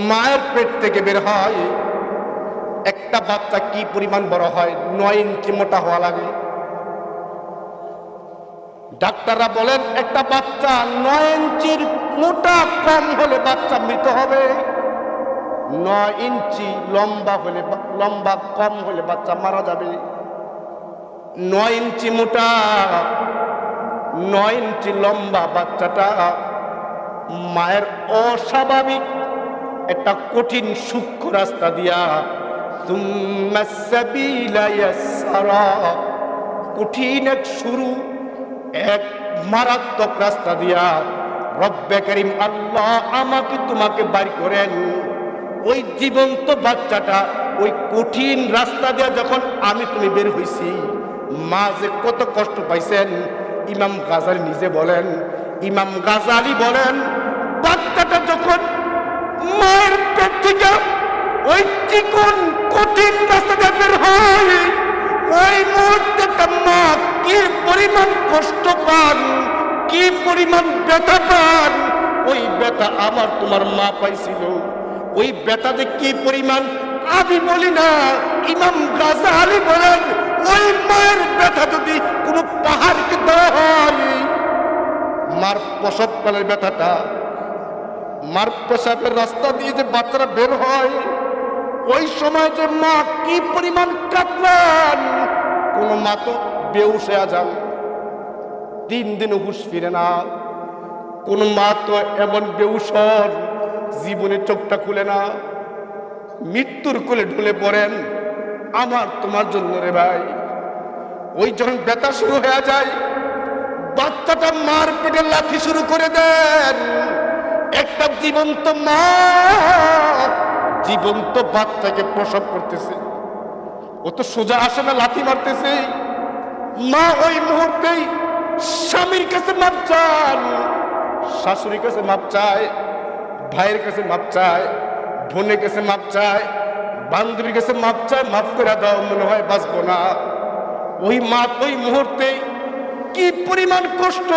মায়ের পেট থেকে বের হয়, একটা বাচ্চা কি পরিমাণ বড় হয়? 9 ইঞ্চি মোটা হওয়া লাগে। ডাক্তাররা বলেন একটা বাচ্চা 9 ইঞ্চির মোটা কম হলে বাচ্চা মৃত হবে, 9 ইঞ্চি লম্বা কম হলে বাচ্চা মারা যাবে। 9 ইঞ্চি মোটা 9 ইঞ্চি লম্বা বাচ্চাটা মায়ের অস্বাভাবিক একটা কঠিন সূক্ষ্ম রাস্তা দিয়া সুম্মা সাবিলা ইয়াসসারা, কঠিন এক শুরু, এক মারাত্মক রাস্তা দিয়া রব্বে করিম আল্লাহ আমাকে তোমাকে বাড়ি করেন। ওই জীবন্ত বাচ্চাটা ওই কঠিন রাস্তা দিয়ে যখন আমি তুমি বের হইছি, মা যে কত কষ্ট পাইছেন ইমাম গাজালি নিজে বলেন, ইমাম গাজালি বলেন বাচ্চাটা যখন মায়ের পেট থেকে ওই চিকন কঠিন রাস্তা দিয়ে বের হয়, ওই মুহূর্তে মা কি পরিমাণ কষ্ট পান, কি পরিমাণ ব্যথা পান, ওই ব্যথা আমার তোমার মা পাইছিল। ওই ব্যথাতে কি পরিমাণ আমি বলি না, ইমাম গাজালি বলেন ওই মায়ের ব্যথা যদি কোনো পাহাড়কে দেওয়া হয়, মার প্রসবকালের ব্যথাটা, মার পেশাবের রাস্তা দিয়ে যে বাচ্চারা বের হয়, ওই সময় যে মা কি পরিমাণ কাঁদলেন, কোন মা তো বেহুশ হয়ে যান, দিন দিন হুঁশ ফিরে না। কোন মা তো এমন বেহুশ হন জীবনে চোখটা খুলে না, মৃত্যুর কোলে ঢলে পড়েন আমার তোমার জন্য রে ভাই। ওই যখন ব্যথা শুরু হয়ে যায়, বাচ্চাটা মার পেটে লাথি শুরু করে দেন। একটা জীবন্ত মা জীবন্ত বাচ্চাকে প্রসব করতেছে, ও তো সোজা আসে না, লাথি মারতেছে। মা ওই মুহূর্তেই স্বামীর কাছে মাপ চান, শাশুড়ির কাছে মাপ চায়, ভাইয়ের কাছে মাপ চায়, বোনের কাছে মাপ চায়, বান্ধবীর কাছে মাপ চায়, মাফ করে দাও, মনে হয় বাঁচবো না। ওই মা ওই মুহূর্তে কি পরিমাণ কষ্ট,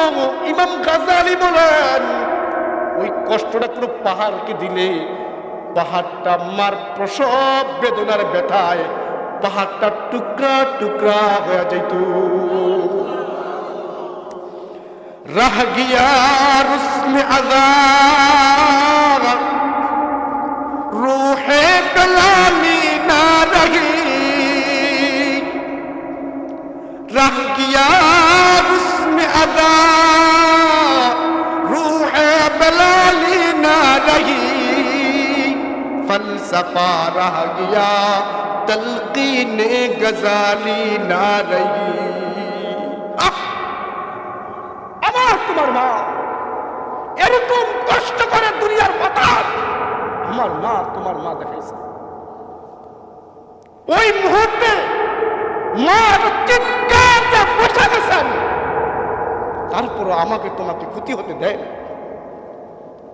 ইমাম গাজালি বলেন ওই কষ্টটা কোনো পাহাড়কে দিলে পাহাড়টা মার প্রসব বেদনার ব্যথায় পাহাড়টা টুকরা টুকরা হয়ে যাইত। रह गया रुस्म अज़ार रूहे बलाली ना रही, रह गया रुस्म अज़ार रूहे बलाली ना रही, फलसफा रह गया तलकीन गजाली ना रही। তোমার মা এরকম কষ্ট করে দুনিয়ার বাতাস আমার মা তোমার মা দেখাইছে। ওই মুহূর্তে মা চিৎকার দিয়ে বসে গেছেন, তারপরও আমাকে তোমাকে ক্ষতি হতে দেয় না।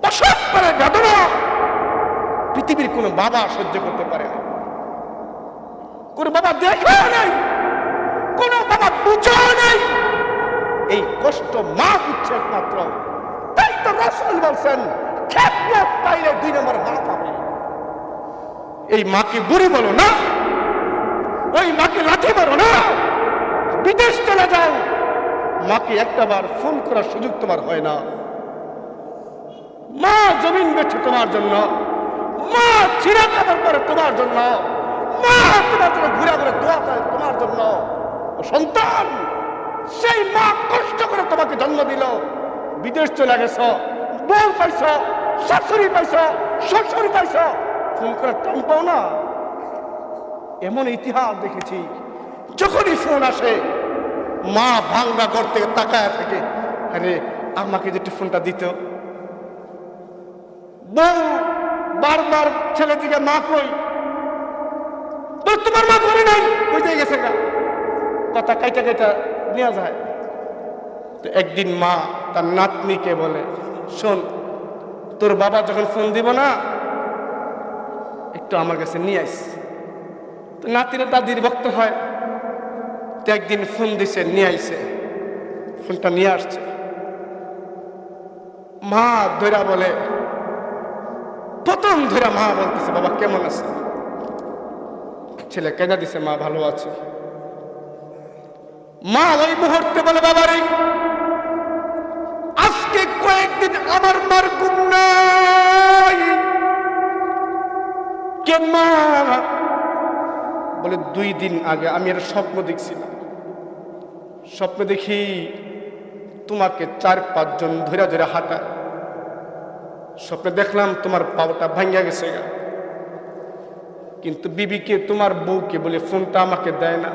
প্রসব করে বেদনা পৃথিবীর কোনো বাবা সহ্য করতে পারে না, কোনো বাবা দেখেও নাই, কোনো বাবা বুঝেও নাই। এই কষ্ট মা বুঝছে একমাত্র। তাই তো রাসূল বলছেন খেদমত পাইলে 2 নম্বর মা পাবে। এই মাকে বুড়ি বলো না, ওই মাকে লাথি মারো না, বিদেশ চলে যাও, মাকে একটাবার ফোন করার সুযোগ তোমার হয় না। মা জমিন বেছে তোমার জন্য, মা ছিঁড়া কাপড় পরে তোমার জন্য, মা তোমার জন্য ঘুরে ঘুরে দোয়া করে তোমার জন্য। ও সন্তান, সেই মা কষ্ট করে তোমাকে জন্ম দিল, বিদেশ চলে গেছ, বউ পাইছ, শাশুড়ি পাইছ, শ্বশুর পাইছ, ফোন করে টান পাও না। এমন ইতিহাস দেখেছি, যখনই ফোন আসে মা ভাঙ্গা ঘর থেকে তাকায় থাকে, আরে আমাকে যে ফোনটা দিত। বউ বারবার ছেলে দিকে মা কই, তোমার মা করে নাই, বুঝে গেছে গা, কথা কাইটা কাইটা নেওয়া যায়। তো একদিন মা তার নাতনিকে বলে, শোন তোর বাবা যখন ফোন দিব না একটু আমার কাছে নিয়ে আইস। তো নাতিরা দাদির ভক্ত হয়, তো একদিন ফোন দিছে, নিয়ে আইছে, ফোনটা নিয়ে আসছে। মা ধরা বলে, প্রথম ধরা মা বলতেছে বাবা কেমন আছে? ছেলে কেনা দিছে, মা ভালো আছে। মা ওই মুহূর্তে বলে বাবারে আজকে কয়েকদিন আমার মার ঘুম নাই। কেন মা? বলে 2 দিন আগে আমি একটা স্বপ্ন দেখছিলাম, স্বপ্ন দেখি তোমাকে 4-5 জন ধরে ধরে হাঁটা, স্বপ্নে দেখলাম তোমার পাওটা ভাঙ্গা গেছে গা, কিন্তু বিবিকে তোমার বউকে বলে ফোনটা আমাকে দেয় না।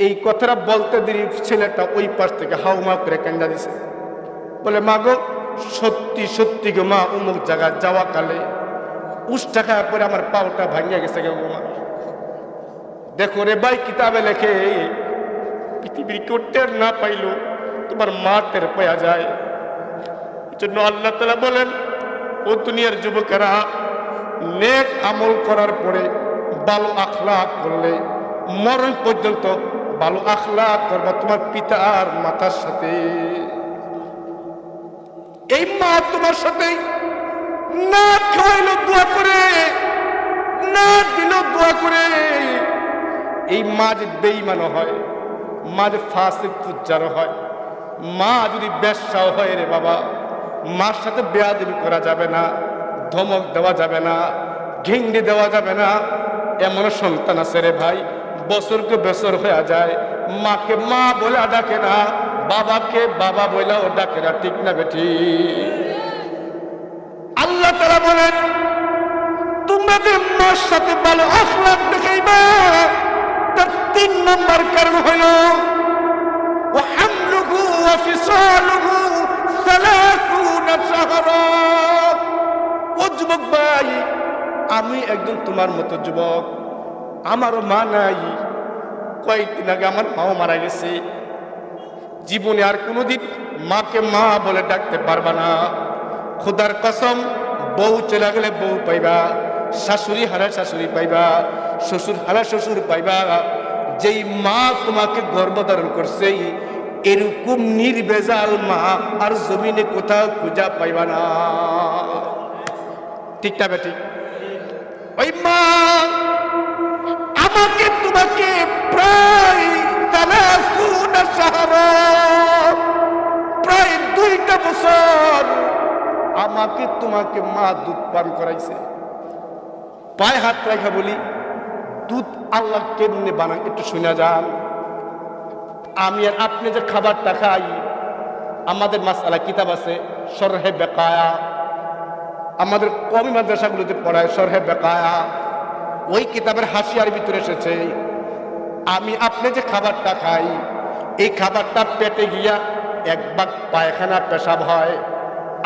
এই কথাটা বলতে দেরি ছেলেটা ওই পাশ থেকে হাউমা করে কান্দা দিছে, বলে মা গো সত্যি সত্যি গো মা, অমুক জায়গায় যাওয়া কালে উষ্টা খাওয়ার পরে আমার পাওটা ভাঙ্গা গেছে গো মা। দেখো রে ভাই, কিতাবে লেখে পৃথিবীর কেউ টের না পাইলো তোমার মা টের পাওয়া যায়। জন্য আল্লাহ তাআলা বলেন, ও দুনিয়ার যুবকেরা, নেক আমল করার পরে ভালো আখলাক করলে মরণ পর্যন্ত ভালো আখলাক করবা তোমার পিতা আর মাতার সাথে। এই মা তোমার সাথে না খাওয়াইলো দোয়া করে, না দিল দোয়া করে। এই মা যে বেঈমান হয়, মা যে ফাসিক ফুজ্জার হয়, মা যদি বেশ্যাও হয় রে বাবা, মার সাথে বেয়াদবি করা যাবে না, ধমক দেওয়া যাবে না, ঘিন্ডি দেওয়া যাবে না। এমন সন্তান আছে রে ভাই, বছরকে বছর হয়ে যায়, মাকে মা বলে ডাকে না, বাবাকে বাবা বলে ও ডাকে না, ঠিক না বেটি? আল্লাহ তাআলা বলেন, তোমরা যে মার সাথে ভালো আখলাক দেখাইবা, তার 3 নম্বর কারণ হইল وحمله وفصاله 30 شهرا। ও যুবক ভাই, আমি একজন তোমার মতো যুবক, আমারও মা নাই, কয়েকদিন আগে আমার মাও মারা গেছে। জীবনে আর কোনোদিন মাকে মা বলে ডাকতে পারবা না। খোদার কসম, বউ চলে গেলে বউ পাইবা, শাশুড়ি হারা শাশুড়ি পাইবা, শ্বশুর হারা শ্বশুর পাইবা। যেই মা তোমাকে গর্ভধারণ করছে, এরকম নির্ভেজাল মা আর জমিনে কোথাও খুঁজা পাইবা না, ঠিক না বেটি? ওই মা আমাকে তোমাকে প্রায় 30 شهرا, প্রায় 2টা বছর আমাকে তোমাকে মা দুধ পান করাইছে। পায়ে হাত রেখা বলি, দুধ আল্লাহ কেমনে বানান একটু শুনে যান। আমি আর আপনি যে খাবারটা খাই, আমাদের মাসআলা কিতাব আছে শরহে বেকায়া, আমাদের কওমি মাদ্রাসাগুলোতে পড়ায় শরহে বেকায়া। ওই কিতাবের হাসিয়ার ভিতরে এসেছে, আমি আপনি যে খাবারটা খাই, এই খাবারটা পেটে গিয়া 1 ভাগ পায়খানা পেশাব হয়,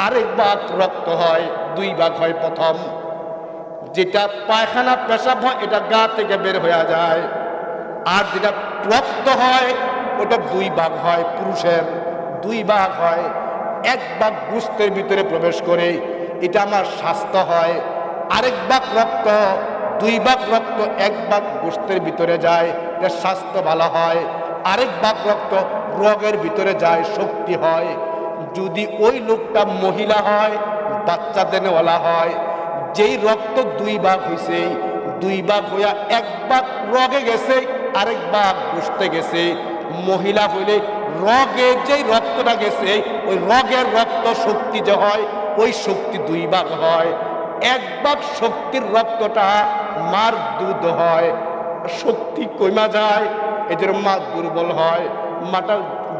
আরেক ভাগ রক্ত হয়, 2 ভাগ হয়। প্রথম যেটা পায়খানা পেশাব হয় এটা গা থেকে বের হয়ে যায়, আর যেটা রক্ত হয় ওটা 2 ভাগ হয়, পুরুষের 2 ভাগ হয়। 1 ভাগ গোশতের ভিতরে প্রবেশ করে, এটা আমার স্বাস্থ্য হয়। আরেক ভাগ রক্ত, 2 ভাগ রক্ত 1 ভাগ গোশতের ভিতরে যায়, এটা স্বাস্থ্য ভালো হয়। আরেক ভাগ রক্ত রোগের ভিতরে যায়, শক্তি হয়। যদি ওই লোকটা মহিলা হয়, বাচ্চা দেনেওয়ালা হয়, যেই রক্ত 2 ভাগ হয়েছে, 2 ভাগ হইয়া 1 ভাগ রোগে গেছে, আরেক ভাগ গোশতে গেছে। মহিলা হইলে রোগে যেই রক্তটা গেছে, ওই রোগের রক্ত শক্তি যে হয়, ওই শক্তি 2 ভাগ হয়। 1 ভাগ শক্তির রক্তটা মার দুধ হয়, শক্তি কমা যায়, এদের মা দুর্বল হয়, মাটা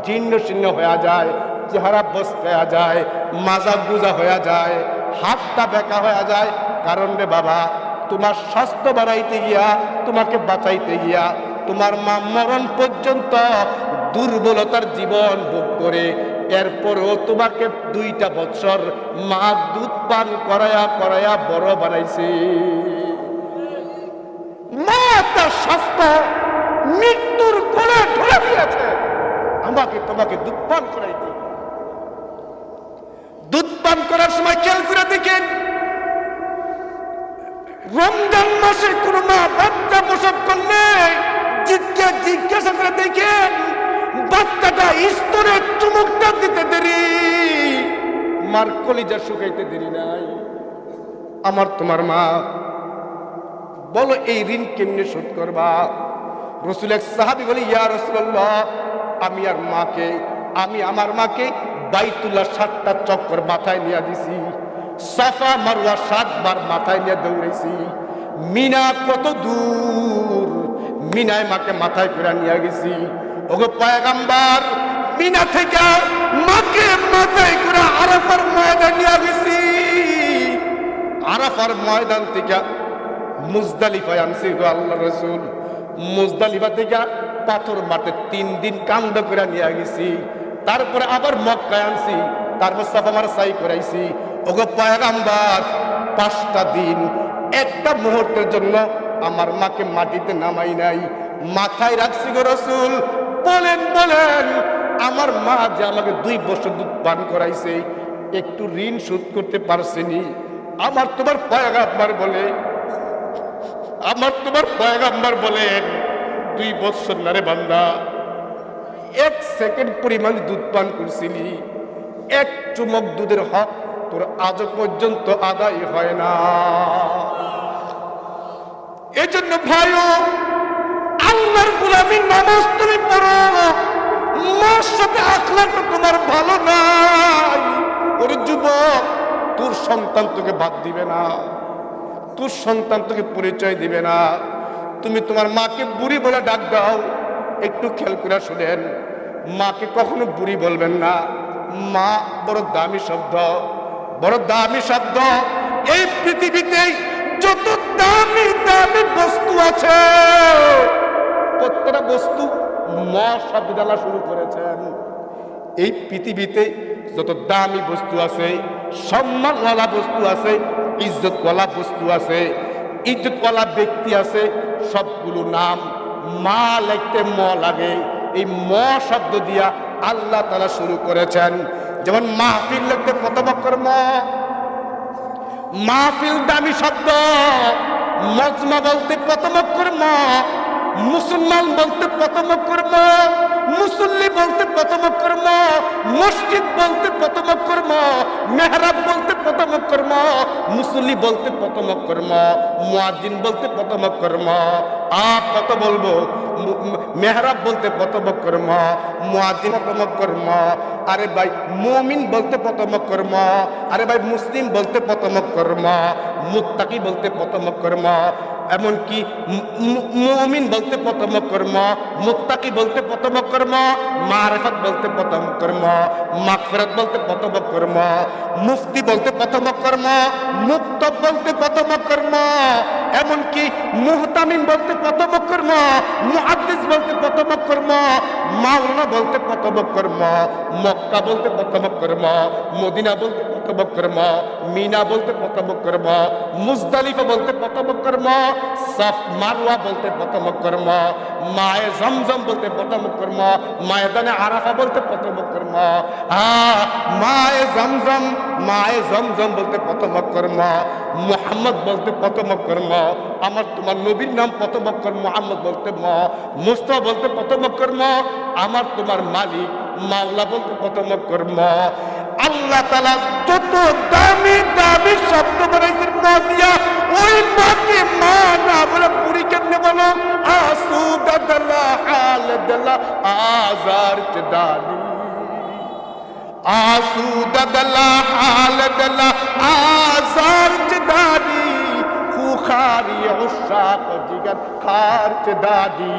জীর্ণ শীর্ণ হয়ে যায়, চেহারা বসতে যায়, মাজা গুজা হয়ে যায়, হাতটা বেঁকা হয়ে যায়। কারণ রে বাবা, তোমার স্বাস্থ্য বাড়াইতে গিয়া, তোমাকে বাঁচাইতে গিয়া তোমার মা মরণ পর্যন্ত দুর্বলতার জীবন ভোগ করে, এরপরও তোমাকে 2টা বছর মা দুধ পান করায়া করায়া বড় বানাইছে। মা তার স্বাস্থ্য মৃত্যুর কোলে ঢলে দিয়েছে, আমাকে তোমাকে দুধ পান করাইতে। দুধ পান করার সময় খেয়াল করে দেখেন, রমজান মাসে কোন মা বাচ্চা প্রসব করলে জিজ্ঞাসা করে দেখেন, বাচ্চাটা স্তরে চুমুকটা দিতে দেরি, মার কলিজা শুকাইতে দেরি নাই। আমার তোমার মা, বলো এই ঋণ কেমনে শোধ করবা? রাসূল এক সাহাবী বলে, ইয়া রাসূলুল্লাহ, আমি আমার মাকে বাইতুল্লাহ 7টা চক্কর মাথায় নিয়ে দিছি, সাফা মারওয়া 7 বার মাথায় নিয়ে দৌড়াইছি। মিনা কত দূর, মিনায় মাকে মাথায় করে নিয়ে গেছি। ওগো পয়গম্বর, মিনা থেকে মাকে মাথায় করে আরাফার ময়দান নিয়ে গেছি। আরাফার ময়দান থেকে মুজদালিফায় আনছি গো আল্লাহ রাসূল। মুজদালিফা থেকে পাথর মাঠে 3 দিন কান্দ করে নিয়ে গেছি। তারপরে আবার মক্কায় আনছি, তারপর সাফা মারসাই করাইছি। ওগো পয়গম্বর, 5টা দিন একটা মুহূর্তের জন্য আমার মাকে মাটিতে নামাই নাই, মাথায় রাখছি গো রাসূল। বলেন বলেন, আমার মা যে আমাকে 2 বছর দুধ পান করাইছে, একটু ঋণ শোধ করতে পারছেনি? আমার তোমার পয়গম্বর বলে, আমার তোমার পয়গম্বর বলেন 2 বছর না রে বান্দা, 1 সেকেন্ড পরিমাণ দুধ পান করছিলি, 1 চুমুক দুধের হক তোর আজ পর্যন্ত আদায় হয় না। এজন্য ভাইও, আল্লাহর গোলামীর নামাজ তুমি পড়ো, মার সাথে আখলাক তোমার ভালো নাই। ওরে যুবক, তোর সন্তান তোকে বাদ দিবে না, তোর সন্তান তোকে পরিচয় দিবে না। তুমি তোমার মাকে বুড়ি বলে ডাক দাও। একটু খেয়াল করে শুনেন, মাকে কখনো বুড়ি বলবেন না। মা বড় দামি শব্দ, বড় দামি শব্দ। এই পৃথিবীতে যত দামি দামি বস্তু আছে, প্রত্যেকটা বস্তু মা শব্দ দ্বারা শুরু করেছেন। এই পৃথিবীতে যত দামি বস্তু আছে, সম্মানওয়ালা বস্তু আছে, ইজ্জতওয়ালা বস্তু আছে, ইজ্জতওয়ালা ব্যক্তি আছে, সবগুলো নাম মা লিখতে ম লাগে। এই ম শব্দ দিয়া আল্লাহ তাআলা শুরু করেছেন। যেমন মাহফিল লিখতে প্রথম অক্ষর ম, মাহফিল দামি শব্দ। মজমা বলতে প্রথম অক্ষর ম, মুসলমান বলতে প্রথম অক্ষর ম, মুসল্লি বলতে প্রথম অক্ষর ম, মসজিদ বলতে প্রথম অক্ষর ম, মেহরাব বলতে প্রথম অক্ষর ম, মুসল্লি বলতে প্রথম অক্ষর ম, মুয়াজ্জিন বলতে প্রথম অক্ষর ম। কত বলবো? মেহরাব বলতে প্রথম অক্ষর ম, মুয়াজ্জিন প্রথম অক্ষর ম। আরে ভাই, মুমিন বলতে প্রথম অক্ষর ম। আরে ভাই, মুসলিম বলতে প্রথম অক্ষর ম, মুত্তাকি বলতে প্রথম অক্ষর ম। এমনকি মুমিন বলতে প্রথম অক্ষর ম, মুত্তাকি বলতে প্রথম অক্ষর ম, মারিফাত বলতে প্রথম অক্ষর ম, মাগফিরাত বলতে প্রথম অক্ষর ম, মুফতি বলতে প্রথম অক্ষর ম, মুক্তব বলতে প্রথম অক্ষর ম, এমনকি মুহতামিম বলতে প্রথম অক্ষর ম, মুহাদ্দিস বলতে প্রথম অক্ষর ম, মাওলানা বলতে প্রথম অক্ষর ম, মক্কা বলতে প্রথম অক্ষর ম, মদিনা বলতে প্রথম অক্ষর ম, মিনা বলতে প্রথম অক্ষর ম, মুজদালিফা বলতে প্রথম অক্ষর ম, সাফ মারওয়া বলতে প্রথম অক্ষর ম, মায়ে জমজম বলতে প্রথম অক্ষর ম, ময়দানে আরাফা বলতে প্রথম অক্ষর ম। মায়ে জমজম, মায়ে জমজম বলতে প্রথম অক্ষর ম, মুহাম্মদ বলতে প্রথম অক্ষর ম। আমার তোমার নবীর নাম প্রথম অক্ষর মুহাম্মদ বলতে ম, মুস্তাফা বলতে প্রথম অক্ষর ম, আমার তোমার মালিক মাওলা বলতে প্রথম অক্ষর ম। আল্লাহ তাআলা যত দামি দামি শব্দ বানাইছেন মা দিয়া, ওই মাকে মা না বলে পুরি কেমনে বলো? আসুদাল্লাহ হালদাল্লাহ আজার চদানি, আসুদাল্লাহ হালদাল্লাহ আজার চদানি, খুখারি উশাক জিগর খার চদানি,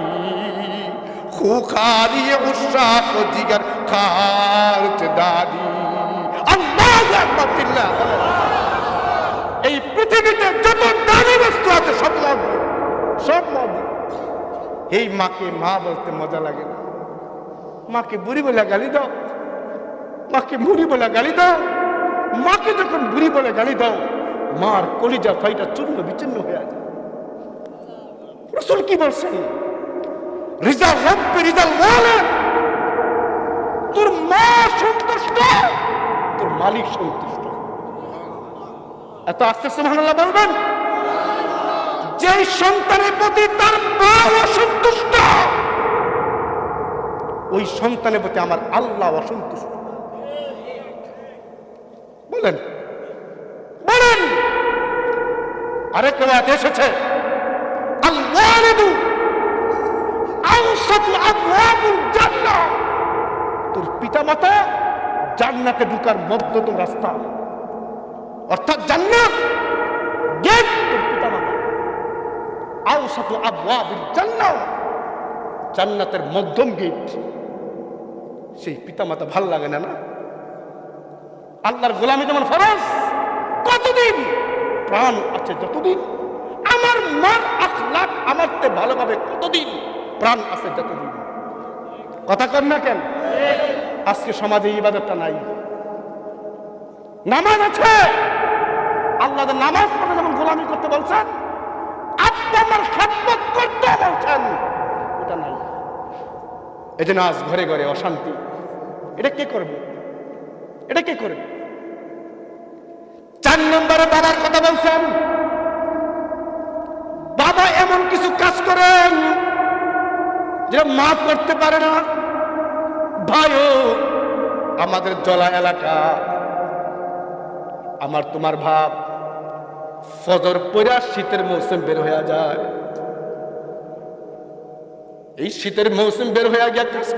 খুখারি উশাক জিগর খার চদানি। আল্লাহু আকবার বিল্লাহ। এই পৃথিবীতে যত দামি বস্তু আছে সব মা, সব মা। এই মাকে মা বলতে মজা লাগে না। মাকে বুড়ি বলে গালি দাও, মাকে বুড়ি বলে গালি দাও। মাকে যখন বুড়ি বলে গালি দাও, মার কলিজা ফাইটা চূর্ণ বিচ্ছিন্ন হয়ে যায়। রাসূল কি বলছেন? রিজা রব্বি রিজা ওয়ালিদ, তোর মা সন্তুষ্ট, তোর মালিক সন্তুষ্ট। এত আস্তে সুবহানাল্লাহ বলবেন। যেই সন্তানের প্রতি তার মা অসন্তুষ্ট, ওই সন্তানের প্রতি আমার আল্লাহ অসন্তুষ্ট। বলেন বলেন। আরেক রাত এসেছে, আল ওয়ালিদু আওসাতু আবওয়াবুল জান্নাহ, তোর পিতামাতা জান্নাতে ঢোকার মধ্যতম রাস্তা, অর্থাৎ জান্নাত গেট তোর পিতামাতা। আওসাতু আবওয়াবিল জান্নাহ, জান্নাতের মধ্যম গেট। সেই পিতামাতা ভাল লাগে না? না, আল্লাহর গোলামি যেমন ফরজ, কতদিন প্রাণ আছে যতদিন, আমার মার আখলাক আমার তে ভালোভাবে কতদিন প্রাণ আছে যতদিন। কথা কর না কেন? আজকে সমাজে ইবাদতটা নাই। নামাজ আছে, আল্লাহ নামাজ পড়ে যেমন গোলামি করতে বলছেন, আপনি আমার খেদমত করতে বলছেন, এটা নাই। এই জন্য আজ ঘরে ঘরে অশান্তি। এটা কে করবে? এটা কে করবে? 4 নম্বরে বাবার কথা বলছেন। বাবা এমন কিছু কাজ করেন যেটা মা করতে পারে না। ভাইও, আমাদের জলা এলাকা, আমার তোমার ভাব, ফজর পড়া শীতের মৌসুম বের হয়ে যায়। এই শীতের মৌসুম বের হয়ে গিয়া কাজ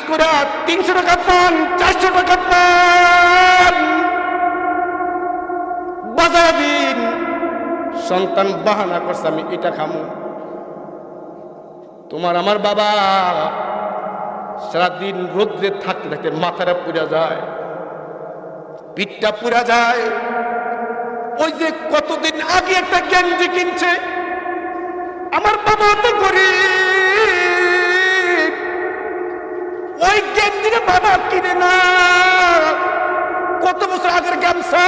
করে 300 টাকা পান, 400 টাকা পান, বাজার দিন সন্তান বাহানা করছে আমি এটা খামু। তোমার আমার বাবা সারাদিন রোদ্রে থাকতে থাকতে মাথাটা পুড়া যায়, পিঠটা পুড়া যায়। ওই যে কতদিন আগে একটা গেঞ্জি কিনছে, আমার বাবা তো গরিব, ওই গেঞ্জিটা বাবা কিনে না। কত বছর আগের গামছা,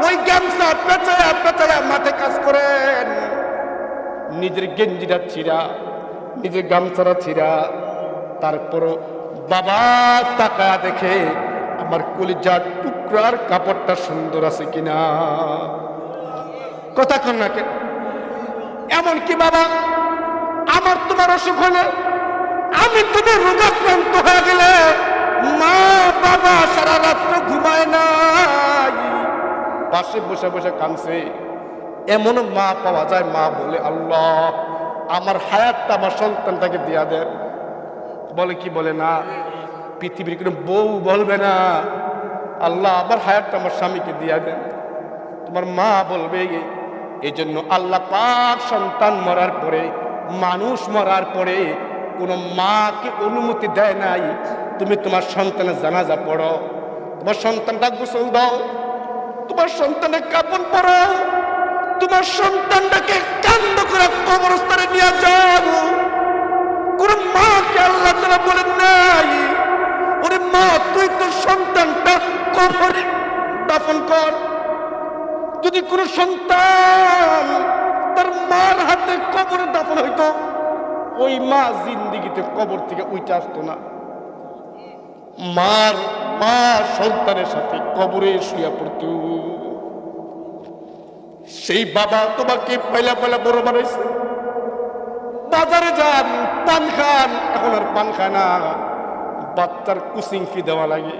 ওই গামছা পেঁচায়া পেঁচায়া মাঠে কাজ করেন, নিজের গেঞ্জিটা ছিঁড়া, নিজের গামছাটা ছিঁড়া। তারপরও বাবা তাকা দেখে আমার কলিজার টুকরার কাপড়টা সুন্দর আছে কিনা। কথা কন না কেন? এমন কি বাবা, আমার তোমার অসুখ হলে, আমি তুমি রোগাক্রান্ত হয়ে গেলে, মা বাবা সারা রাত্র ঘুমায় নাই, পাশে বসে বসে কাঁদছে। এমন মা পাওয়া যায়, মা বলে আল্লাহ আমার হায়াতটা আমার সন্তানটাকে দিয়া দেন। বলে কি বলে না, পৃথিবীর কোনো বউ বলবে না আল্লাহ আমার হায়াতটা আমার স্বামীকে দিয়া দেন। তোমার মা বলবে। এই জন্য আল্লাহ পাক সন্তান মরার পরে, মানুষ মরার পরে কোন মাকে অনুমতি দেয় নাই তুমি তোমার সন্তানের জানাজা পড়ো, তোমার সন্তানটা গোসল দাও, তোমার সন্তানের কাপড় পরো, তোমার সন্তানটাকে কান্দ করে কবরস্থানে নিয়ে যাও। কোন মাকে আল্লাহ তাআলা বলেন নাই ওরে মা তুই তোর সন্তানটা কবরে দাফন কর। যদি কোন সন্তান তার মার হাতে কবরে দাফন হইতো, ওই মা জিন্দিগিতে কবর থেকে উঠে আসতো না। মা সন্তানের সাথে কবরে শুয়ে পড়ত। সেই বাবা তোমাকে পয়লা পয়লা বড় বানাইছে। বাজারে যান, পান খান, এখন আর পান খায় না, বাচ্চার কোচিং ফি দেওয়া লাগে,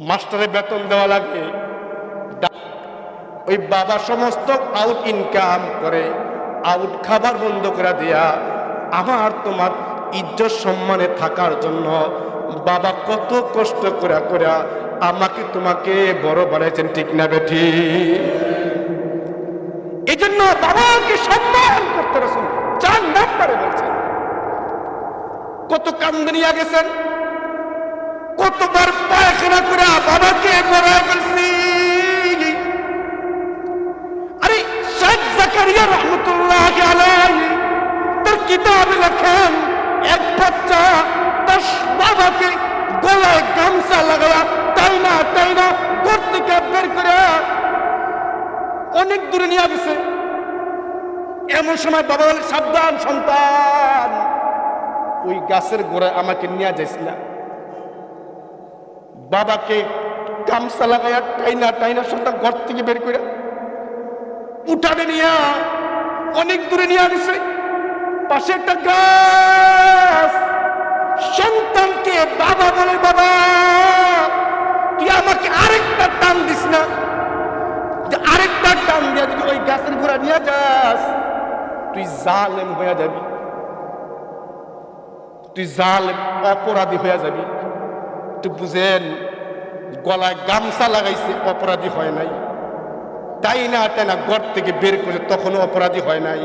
মাস্টারের বেতন দেওয়া লাগে। ওই বাবা সমস্ত আউট ইনকাম করে, আউট খাবার বন্ধ করে দেয়া আমার তোমার ইজ্জত সম্মানে থাকার জন্য বাবা কত কষ্ট করে করে আমাকে তোমাকে বড় বানাইছেন, ঠিক না বেঠি? এই জন্য বাবাকে সম্মান করতে রাসূল 4 নম্বরে বলছেন। কত কান্দে নিয়ে গেছেন, কতবার পায়খানা করে বাবাকে মরা ফেলছি। আরে শেখ জাকারিয়া রহমতুল্লাহ আলাইহি তার কিতাবে লেখেন, এক বাচ্চা তার বাবাকে গলায় গামছা লাগায়া তাই না ঘর থেকে বের করে অনেক দূরে নিয়ে গেছে। এমন সময় বাবা বলে সাবধান সন্তান, ওই গাছের গোড়ায় আমাকে নিয়ে যাইস না। বাবাকে গামছা লাগাইয়া টাইনা সন্তান ঘর থেকে বের করে উঠানে নিয়ে অনেক দূরে নিয়ে গেছে। পাশে একটা গাছ, সন্তানকে বাবা বলে বাবা তুই আমাকে আরেকটা টান দিস না, আরেকটা টান দিয়ে যদি ওই গাছের গোড়া নিয়ে যাস তুই জালেম হয়ে যাবি, তুই জালেম অপরাধী হয়ে যাবি। তুই বুঝেন, গলায় গামছা লাগাইছে অপরাধী হয় নাই, তাই না ঘর থেকে বের করে তখনও অপরাধী হয় নাই,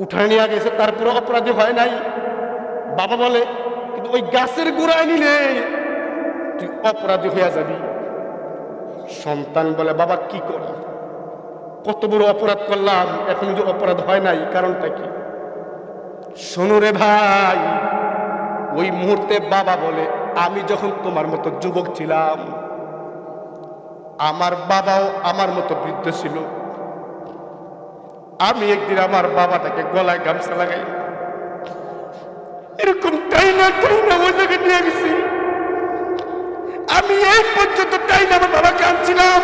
উঠানে নিয়ে গেছে তারপরে অপরাধী হয় নাই। বাবা বলে কিন্তু ওই গাছের গোড়ায় নিলে তুই অপরাধী হইয়া যাবি। সন্তান বলে বাবা কি করা, কত বড় অপরাধ করলাম, এখন যে অপরাধ হয় নাই, কারণটা কি? শোনো রে ভাই, ওই মুহূর্তে বাবা বলে আমি যখন তোমার মতো যুবক ছিলাম, আমার বাবাও আমার মতো বৃদ্ধ ছিল। আমি একদিন আমার বাবাটাকে গলায় গামছা লাগাই এরকম টাইনা ওই জায়গায় নিয়ে গেছি। আমি এই পর্যন্ত টাইনা আমার বাবাকে আনছিলাম।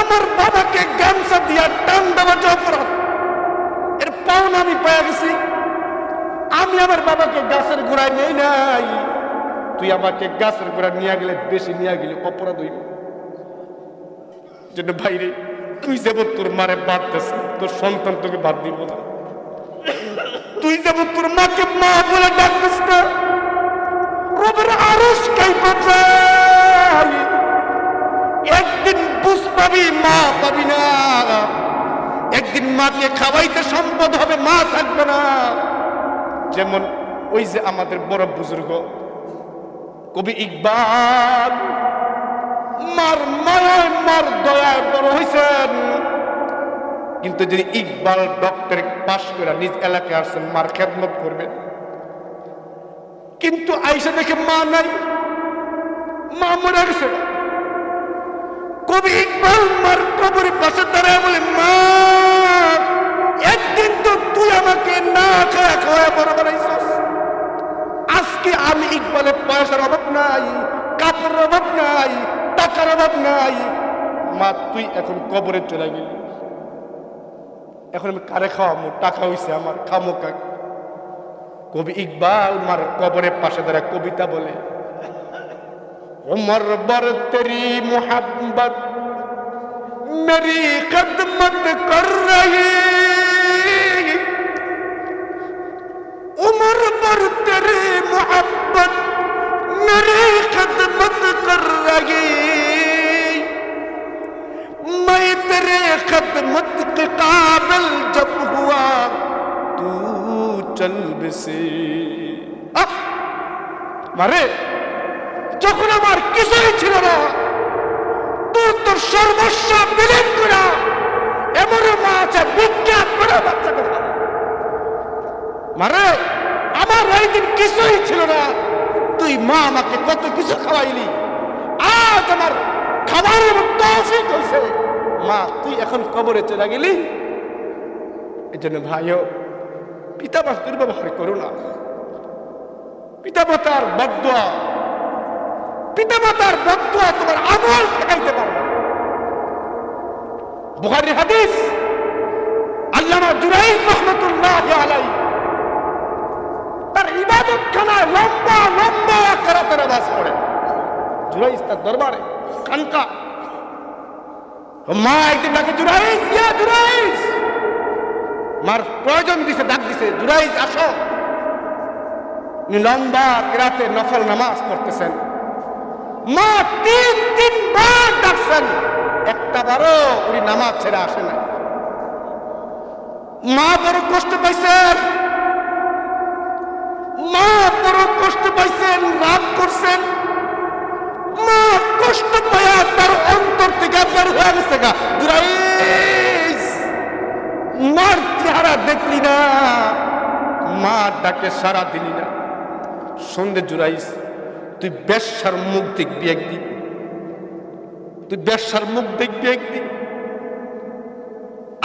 আমার বাবাকে গামছা দিয়া টান দেওয়া যে অপরাধ, এর পাওনা আমি পেয়ে গেছি। আমি আমার বাবাকে গাছের গোড়ায় নেই নাই, তুই আমাকে গাছের গোড়ায় নিয়ে গেলে, বেশি নিয়ে গেলে অপরাধ হইব। জন্য ভাইরে, তুই যেমন তোর মারে বাদ দিস, তোর সন্তান তোকে বাদ দিব না। তুই যেমন তোর মাকে মা বলে ডাকতিস না, রবের আরশ কাইপা যায়। একদিন বুঝ পাবি, মা পাবি না। একদিন মাকে খাওয়াইতে সম্পদ হবে, মা থাকবে না। যেমন ওই যে আমাদের বড় বুজুর্গ কবি ইকবাল মার মায়ায় মার দয়ায় বড় হয়েছেন, কিন্তু যদি ইকবাল ডক্টর পাশ করে নিজ এলাকায় আসছেন, মার খেদমত করবেন, কিন্তু আইসা দেখে মা নাই, মা মরে গেছে। কবি ইকবাল মার কবরের পাশে দাঁড়ায় বলে, মা একদিন তো তুই আমাকে না খাওয়া খাওয়া বড় বানাইছিস। আজকে আমি ইকবালের পয়সার অভাব নাই, কাপড়ের অভাব নাই, টাকার অভাব নাই, মা তুই এখন কবরে চলে গেলি, এখন আমি কারে খাওয়াবো? টাকা হইছে আমার, খামো কাক। কবি ইকবাল মার কবরের পাশে দাঁড়ায় কবিতা বলে, उमर बर तेरी मोहब्बत मेरी खिदमत कर रही, उमर बर तेरी मोहब्बत मेरी खिदमत कर रही, मैं तेरे खिदमत के काबिल जब हुआ तू चल बसे। मारे যখন আমার কিছুই ছিল না, তোর সর্বস্ব বিলীন করা, এমন মা আছে বিজ্ঞান করে বাচ্চাকে খাওয়া। মারে আমার ওই দিন কিছুই ছিল না, তুই মা আমাকে কত কিছু খাওয়াইলি, আজ আমার খাবারের তৌফিক হয়েছে, মা তুই এখন কবরে চলে গেলি। এই জন্য ভাইও, পিতা মাতার দুর্ব্যবহার করো না। পিতা মাতার বদদুয়া, পিতা মাতার বদদুয়া তোমার আমল ঠেকাইতে পারবে। বুখারী হাদিস, আল্লামা জুরাইজ রাহমাতুল্লাহ আলাইহি তার ইবাদতখানায় লম্বা লম্বা কিরাতের নামাজ পড়ে। জুরাইজ তার দরবারে খানকা, মা একদিন ডাকে, জুরাইজ, ইয়া জুরাইজ। মার প্রয়োজন দিছে, ডাক দিছে, জুরাইজ আসো। লম্বা কিরাতে নফল নামাজ পড়তেছেন। মা তিন বার ডাকছেন, একটা বারও উনি নামাজ ছেড়ে আসে না। মা বড় কষ্ট পাইছেন, মা বড় কষ্ট পাইছেন, রাগ করছেন। মা কষ্ট পায়া তার অন্তর থেকে বের হয়ে গেছে গা, জুরাইজ মার চেহারা দেখলি না, মা ডাকে সারা দিলি না। সন্ধে, জুরাইজ তুই বেশ্যার মুখ দেখবি একদিন, তুই বেশ্যার মুখ দেখবি একদিন।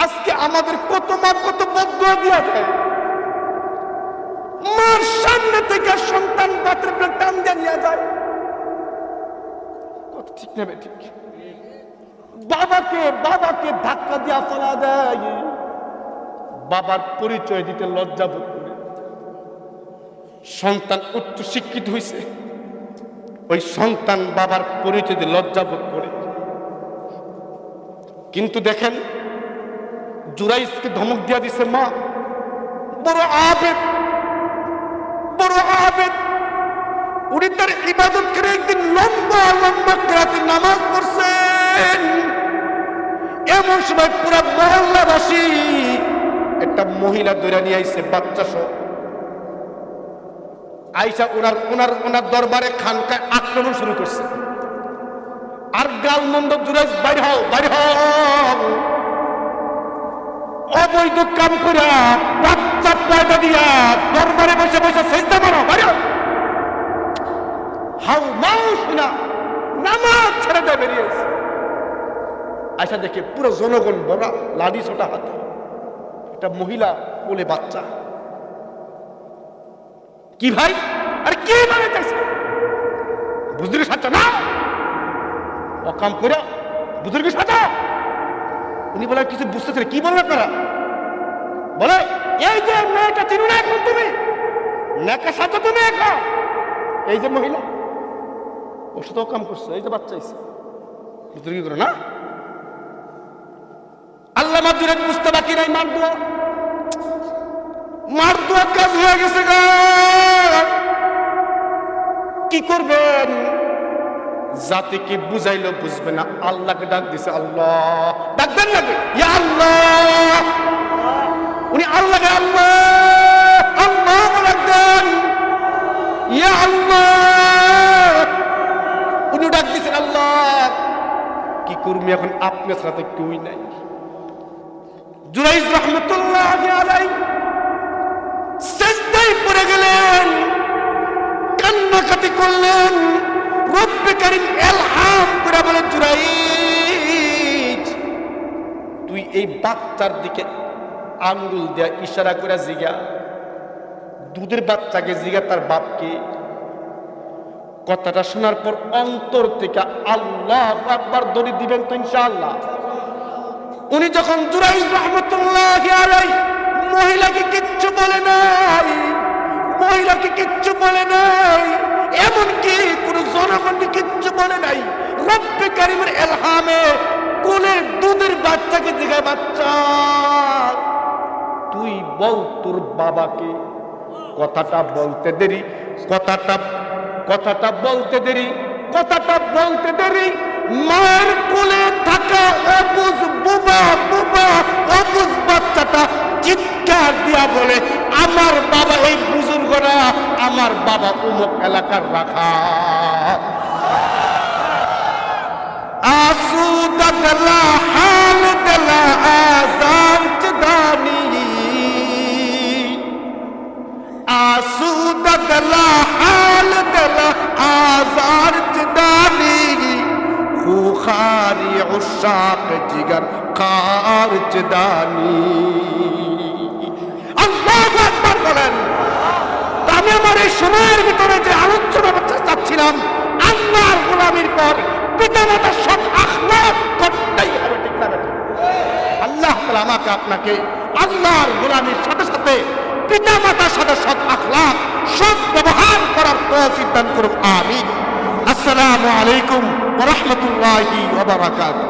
আজকে আমাদের কত মা কত বদদুয়া দিয়া দেয়, মার সামনে থেকে সন্তান বাতের পেলে টান দিয়ে নিয়ে যায়। কত ঠিক নেবে, ঠিক বাবাকে ধাক্কা দিয়া ফেলা দেয়, বাবার পরিচয় দিতে লজ্জা বোধ করে। সন্তান উচ্চ শিক্ষিত হয়েছে, ওই সন্তান বাবার পরিচয় দিয়ে লজ্জা বোধ করে। কিন্তু দেখেন, জুরাইজকে ধমক দিয়া দিছে মা, বড় আবেদ, বড় আবেদ। উনি তার ইবাদত করে একদিন লম্বা লম্বা রাতে নামাজ পড়ছেন। এমন সময় পুরা মহল্লাবাসী একটা মহিলা দৌড়া নিয়ে আইছে বাচ্চা সহ। আইসা ওনার ওনার ওনার দরবারে খানকায় আক্রমণ শুরু করছে। আর গালমন্দ জুরাইজ বাইরে হও, বাইরে হও, অবৈধ কাম করে বাচ্চা পয়দা দিয়া দরবারে বসে বসে সেজদা করো, বাইরে হও। হাউ মাউ শুনা নামাজ ছেড়ে দেয় বেরিয়েছে। আইসা দেখে পুরো জনগণ বড়া লাঠি ছোটা হাতে, একটা মহিলা কোলে বাচ্চা। কি ভাই, আরে কি মানে চাইছে? বুজুর্গ সাজা না, অকাম করে বুজুর্গ সাজা। উনি বলে কিছু বুঝতেছেন, কি বললেন আপনারা? বলে এই যে মেয়েটা চিনো না এখন তুমি, নেকা সাজা তুমি এখন। এই যে মহিলা ওর সাথে অকাম করছে, এই যে বাচ্চা এসে বুজুর্গ করে না। আল্লাহ মাদুরে বুঝতে বাকি নাই, মার দোয়া কাজ হয়ে গেছে গা। কি করবেন? জাতিকে বুঝাইলো বুঝবে না, আল্লাহকে ডাক দিছে। আল্লাহ ডাকবেন নাকি? ইয়া আল্লাহ। উনি আল্লাহকে আল্লাহ আল্লাহ ডাকবেন, ইয়া আল্লাহ। উনি ডাক দিছেন আল্লাহ। কি করবি এখন? আপনার সাথে কেউই নাই। জুরাইজ রহমতুল্লাহ আলাইহি সিজদায় পড়ে গেলেন, কান্নাকাটি করলেন। রব্বে কারীম ইলহাম করে বলেন, জুরাইজ তুই এই বাচ্চার দিকে আঙ্গুল দিয়া ইশারা করে জিগা, দুধের বাচ্চাকে জিগা তার বাপকে। কথাটা শোনার পর অন্তর থেকে আল্লাহু আকবার দড়ি দিবেন তো ইনশাআল্লাহ। উনি যখন জুরাইজ রহমতুল্লাহ আলাইহি মহিলাকে কিচ্ছু বলে নাই, মহিলাকে কিচ্ছু বলে নাই, এমনকি কোন জনগণকে কিচ্ছু বলে নাই। রব্বে কারীমের ইলহামে কোলে দুধের বাচ্চাকে জিগায়, বাচ্চা তুই বল তোর বাবাকে। কথাটা বলতে দেরি, কথাটা বলতে দেরি মায়ের কোলে থাকা অবুঝ বুবা অবুঝ বাচ্চাটা চিৎকার দিয়া বলে, আমার বাবা এই বুজুর্গ না, আমার বাবা অমুক এলাকার রাখা। আসুদা দলা হাল দলা আজার চদানি, আসুদা দলা হাল দলা আজার চদানি, খুখারি উশাক জিগর খার চদানি। আল্লাহু আকবার বলেন। আমি আমার এই সময়ের ভিতরে যে আলোচনা করতে চাচ্ছিলাম, আল্লাহর গোলামির পর পিতামাতার সৎ আখলাক করতেই হবে, ঠিক না? আল্লাহ তাআলা আমাকে আপনাকে আল্লাহর গোলামির সাথে সাথে পিতামাতার সাথে সৎ আখলাক, সৎ ব্যবহার করার তৌফিক দান করুন, আমিন। আসসালামু আলাইকুম ওয়া রাহমাতুল্লাহি ওয়া বারাকাতুহু।